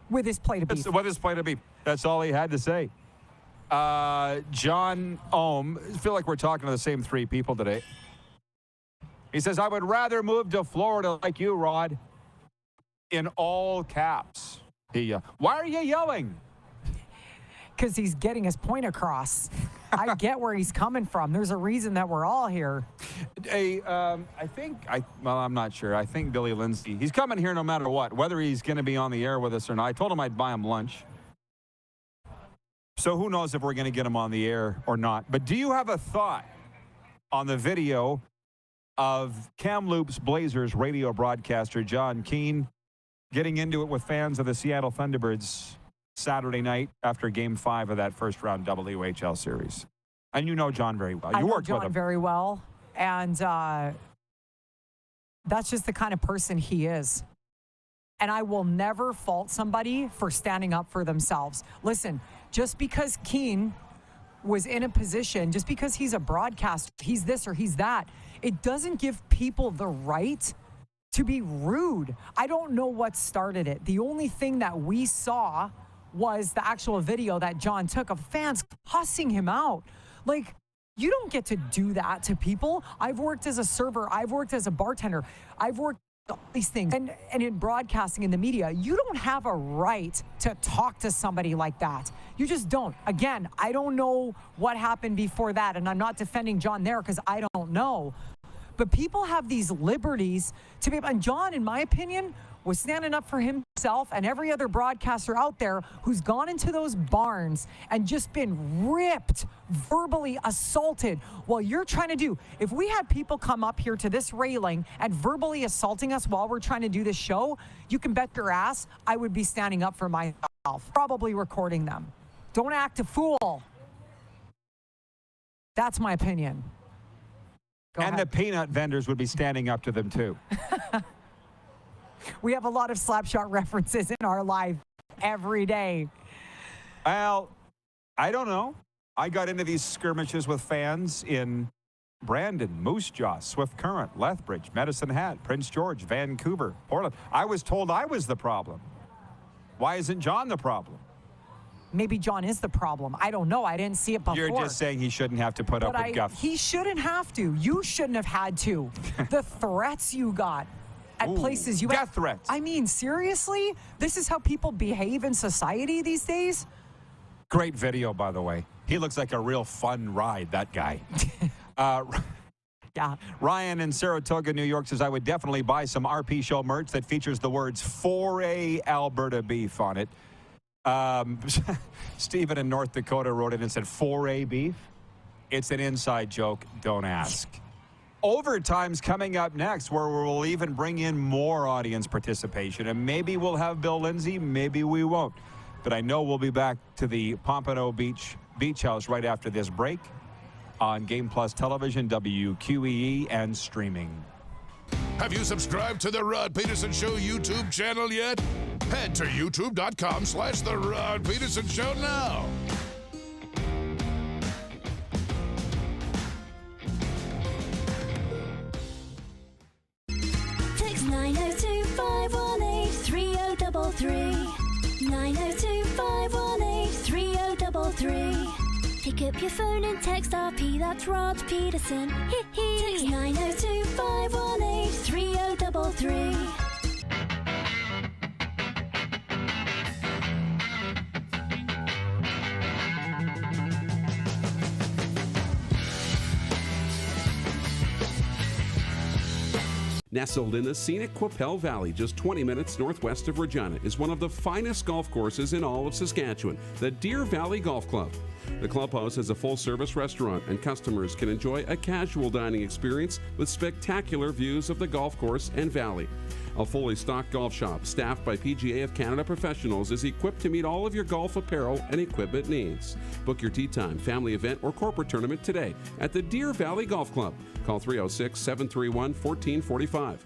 With his plate of beef. With his plate of beef. That's all he had to say. John Ohm, I feel like we're talking to the same three people today. He says, I would rather move to Florida like you, Rod. In all caps. Why are you yelling? Because he's getting his point across. I get where he's coming from. There's a reason that we're all here. I'm not sure. I think Billy Lindsay, he's coming here no matter what, whether he's going to be on the air with us or not. I told him I'd buy him lunch. So who knows if we're going to get him on the air or not. But do you have a thought on the video of Kamloops Blazers radio broadcaster John Keane getting into it with fans of the Seattle Thunderbirds Saturday night after Game 5 of that first-round WHL series? And you know John very well. You worked with him. I know John very well, and that's just the kind of person he is. And I will never fault somebody for standing up for themselves. Listen, just because Keane was in a position, just because he's a broadcaster, he's this or he's that, it doesn't give people the right to be rude. I don't know what started it. The only thing that we saw was the actual video that John took of fans cussing him out. Like, you don't get to do that to people. I've worked as a server. I've worked as a bartender. I've worked all these things. And in broadcasting in the media, you don't have a right to talk to somebody like that. You just don't. Again, I don't know what happened before that, and I'm not defending John there because I don't know. But people have these liberties to be, and John, in my opinion, was standing up for himself and every other broadcaster out there who's gone into those barns and just been ripped, verbally assaulted while you're trying to do. If we had people come up here to this railing and verbally assaulting us while we're trying to do this show, you can bet your ass I would be standing up for myself, probably recording them. Don't act a fool. That's my opinion. And the peanut vendors would be standing up to them, too. We have a lot of Slapshot references in our life every day. Well, I don't know. I got into these skirmishes with fans in Brandon, Moose Jaw, Swift Current, Lethbridge, Medicine Hat, Prince George, Vancouver, Portland. I was told I was the problem. Why isn't John the problem? Maybe John is the problem. I don't know. I didn't see it before. You're just saying he shouldn't have to put up with guff. He shouldn't have to. You shouldn't have had to. The threats you got at places you death threats. I mean, seriously? This is how people behave in society these days? Great video, by the way. He looks like a real fun ride, that guy. Yeah. Ryan in Saratoga, New York says, I would definitely buy some RP Show merch that features the words 4A Alberta beef on it. Stephen in North Dakota wrote in and said, 4A beef? It's an inside joke. Don't ask. Overtime's coming up next, where we'll even bring in more audience participation. And maybe we'll have Bill Lindsay, maybe we won't. But I know we'll be back to the Pompano Beach House right after this break on Game Plus Television, WQEE, and streaming. Have you subscribed to the Rod Pedersen Show YouTube channel yet? Head to youtube.com/The Rod Pedersen Show now. Text 902-518-3033. 902-518-3033. Pick up your phone and text RP, that's Rod Pedersen. Text 902-518-3033. Nestled in the scenic Qu'Appelle Valley, just 20 minutes northwest of Regina, is one of the finest golf courses in all of Saskatchewan, the Deer Valley Golf Club. The clubhouse has a full-service restaurant, and customers can enjoy a casual dining experience with spectacular views of the golf course and valley. A fully stocked golf shop, staffed by PGA of Canada professionals, is equipped to meet all of your golf apparel and equipment needs. Book your tee time, family event, or corporate tournament today at the Deer Valley Golf Club. Call 306-731-1445.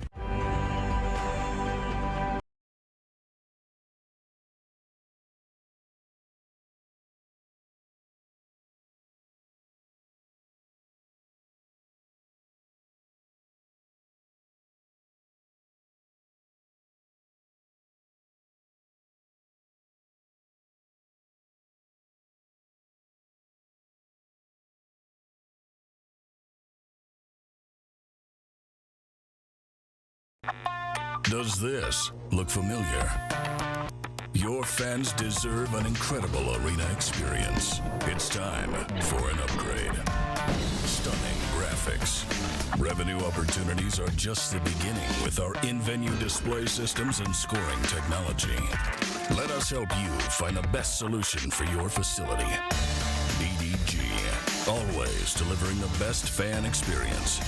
Does this look familiar? Your fans deserve an incredible arena experience. It's time for an upgrade. Stunning graphics. Revenue opportunities are just the beginning with our in-venue display systems and scoring technology. Let us help you find the best solution for your facility. BDG, always delivering the best fan experience.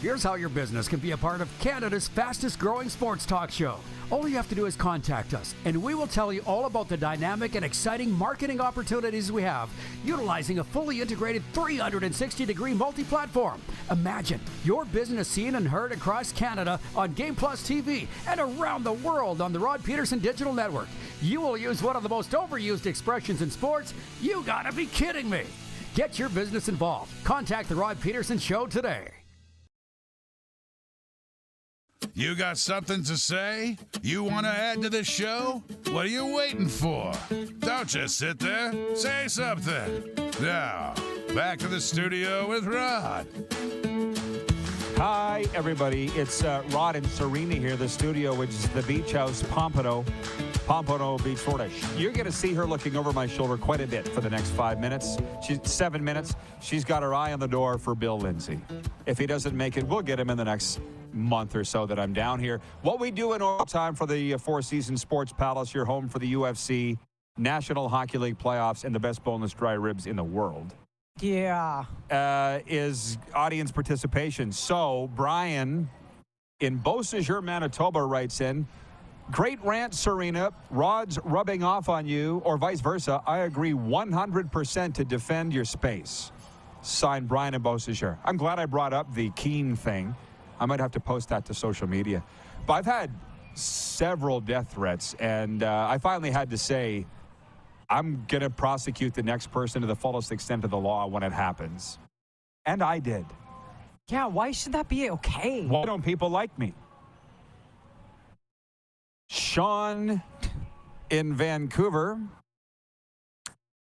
Here's how your business can be a part of Canada's fastest growing sports talk show. All you have to do is contact us, and we will tell you all about the dynamic and exciting marketing opportunities we have, utilizing a fully integrated 360-degree multi-platform. Imagine your business seen and heard across Canada on Game Plus TV and around the world on the Rod Pedersen Digital Network. You will use one of the most overused expressions in sports. You gotta be kidding me. Get your business involved. Contact the Rod Pedersen Show today. You got something to say? You want to add to the show? What are you waiting for? Don't just sit there. Say something. Now, back to the studio with Rod. Hi, everybody. It's Rod and Serena here, the studio, which is the Beach House, Pompano Beach, Florida. You're going to see her looking over my shoulder quite a bit for the next 7 minutes. She's got her eye on the door for Bill Lindsay. If he doesn't make it, we'll get him in the next month or so that I'm down here. What we do in overtime for the Four Seasons Sports Palace, your home for the UFC, National Hockey League playoffs, and the best boneless dry ribs in the world. Yeah. Is audience participation. So Brian in Beausejour, Manitoba writes in, great rant, Serena. Rod's rubbing off on you, or vice versa. I agree 100% to defend your space. Signed, Brian in Beausejour. I'm glad I brought up the Keane thing. I might have to post that to social media. But I've had several death threats, and I finally had to say, I'm going to prosecute the next person to the fullest extent of the law when it happens. And I did. Yeah, why should that be okay? Why don't people like me? Sean in Vancouver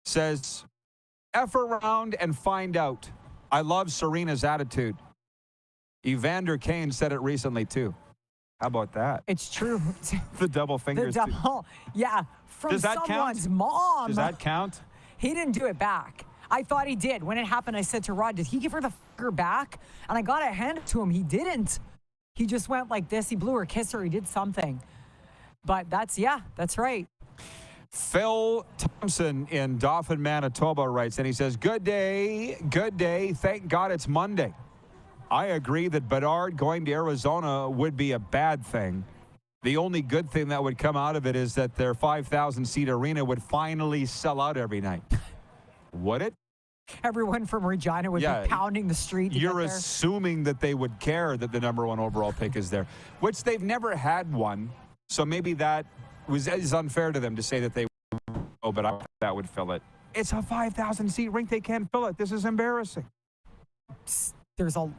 says, F around and find out. I love Serena's attitude. Evander Kane said it recently, too. How about that? It's true. The double fingers. The double, yeah, from someone's mom. Does that count? He didn't do it back. I thought he did. When it happened, I said to Rod, did he give her the finger back? And I got to hand it to him. He didn't. He just went like this. He blew her, kissed her. He did something. But that's right. Phil Thompson in Dauphin, Manitoba writes, and he says, good day. Thank God it's Monday. I agree that Bedard going to Arizona would be a bad thing. The only good thing that would come out of it is that their 5,000-seat arena would finally sell out every night. Would it? Everyone from Regina would be pounding the street to You're get there. assuming that they would care that the number one overall pick is there, which they've never had one. So maybe that is unfair to them to say that they would. Oh, but that would fill it. It's a 5,000-seat rink. They can't fill it. This is embarrassing.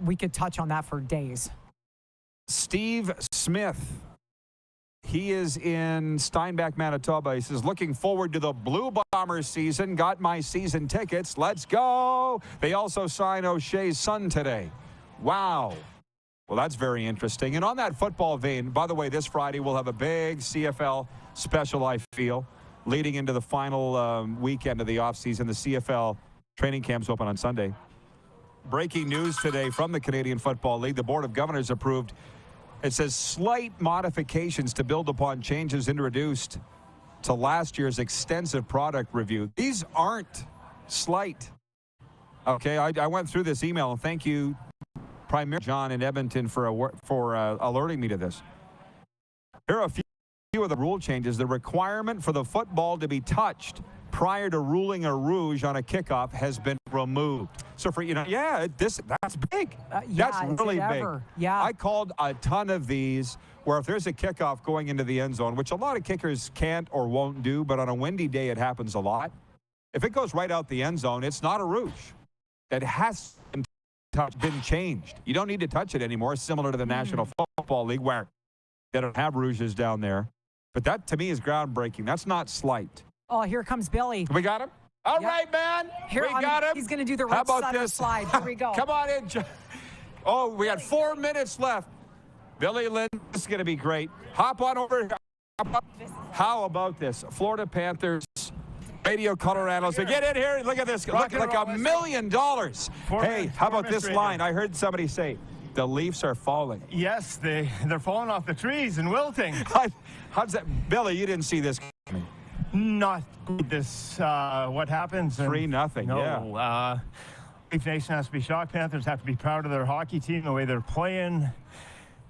We could touch on that for days. Steve Smith. He is in Steinbach, Manitoba. He says, looking forward to the Blue Bombers season. Got my season tickets. Let's go. They also signed O'Shea's son today. Wow. Well, that's very interesting. And on that football vein, by the way, this Friday we'll have a big CFL special, I feel, leading into the final weekend of the offseason. The CFL training camps open on Sunday. Breaking news today from the Canadian Football League. The Board of Governors approved, it says, slight modifications to build upon changes introduced to last year's extensive product review. These aren't slight. Okay, I went through this email, and thank you, Premier John in Edmonton, for alerting me to this. Here are a few of the rule changes. The requirement for the football to be touched prior to ruling a rouge on a kickoff has been removed. So that's big. That's really big. Yeah. I called a ton of these where if there's a kickoff going into the end zone, which a lot of kickers can't or won't do, but on a windy day it happens a lot. If it goes right out the end zone, it's not a rouge. It has been changed. You don't need to touch it anymore, similar to the National Football League where they don't have rouges down there. But that, to me, is groundbreaking. That's not slight. Oh, here comes Billy. We got him? All right, man. We got him. He's going to do the right side of the slide. Here we go. Come on in. Oh, we got 4 minutes left. Billy Lynn, this is going to be great. Hop on over. How about this? Florida Panthers radio color analyst. Get in here. Look at this. Look like $1 million. Hey, how about this line? I heard somebody say, the Leafs are falling. Yes, they're falling off the trees and wilting. How's that? Billy, you didn't see this coming. Not this, what happens? 3-0, no, Leaf Nation has to be shocked. Panthers have to be proud of their hockey team, the way they're playing.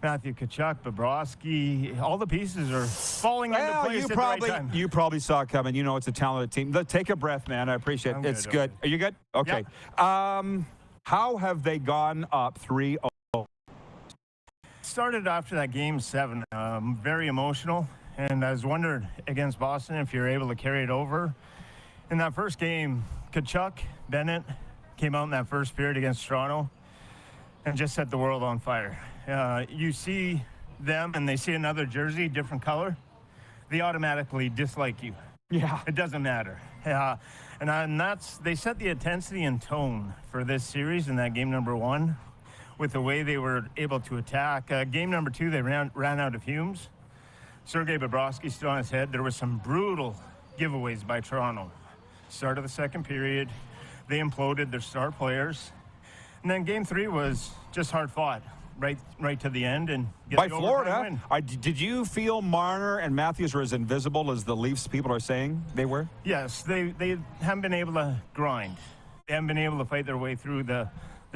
Matthew Tkachuk, Bobrovsky, all the pieces are falling into place at the right time. You probably saw it coming. You know it's a talented team. Take a breath, man. I appreciate it. It's good. Are you good? Okay. Yep. How have they gone up 3-0? Started after that game 7, very emotional. And I was wondering against Boston if you're able to carry it over. In that first game, Tkachuk, Bennett came out in that first period against Toronto and just set the world on fire. You see them and they see another jersey, different color, they automatically dislike you. Yeah. It doesn't matter. And they set the intensity and tone for this series in that game number 1 with the way they were able to attack. Game number 2, they ran out of fumes. Sergei Bobrovsky stood on his head. There was some brutal giveaways by Toronto. Start of the second period, they imploded their star players. And then game 3 was just hard fought. Right to the end and get by the Florida. Did you feel Marner and Matthews were as invisible as the Leafs people are saying they were? Yes, they haven't been able to grind. They haven't been able to fight their way through the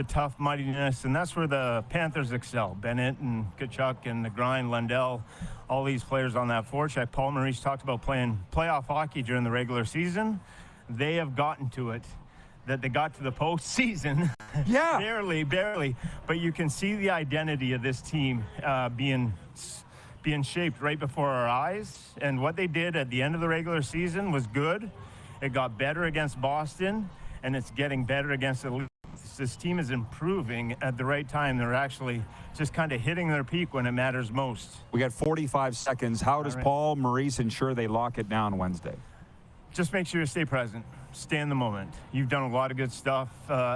tough muddiness, and that's where the Panthers excel. Bennett and Tkachuk and the grind, Lundell, all these players on that forecheck. Paul Maurice talked about playing playoff hockey during the regular season. They have gotten to it. That they got to the postseason. Yeah. barely. But you can see the identity of this team being shaped right before our eyes. And what they did at the end of the regular season was good. It got better against Boston, and it's getting better against the Leafs. This team is improving at the right time. They're actually just kind of hitting their peak when it matters most. We got 45 seconds. How does Paul Maurice ensure they lock it down Wednesday? Just make sure you stay present. Stay in the moment. You've done a lot of good stuff,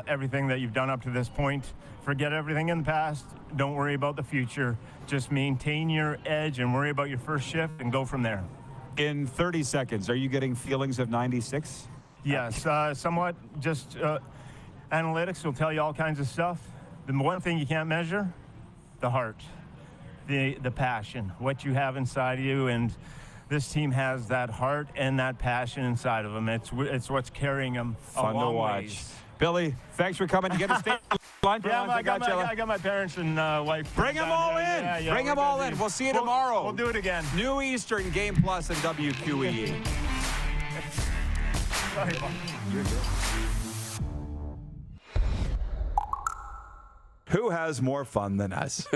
everything that you've done up to this point. Forget everything in the past. Don't worry about the future. Just maintain your edge and worry about your first shift and go from there. In 30 seconds, are you getting feelings of 96? Yes, somewhat. Just analytics will tell you all kinds of stuff. The one thing you can't measure, the heart, the passion, what you have inside of you. And this team has that heart and that passion inside of them. It's what's carrying them Fun a long to watch. ways. Billy, thanks for coming. You get to stay line for Yeah, lunch. I got my parents and wife. Bring them all in. Bring them all in. We'll see you tomorrow. We'll do it again. New Eastern Game Plus and WQEE. Sorry, Bob. Who has more fun than us?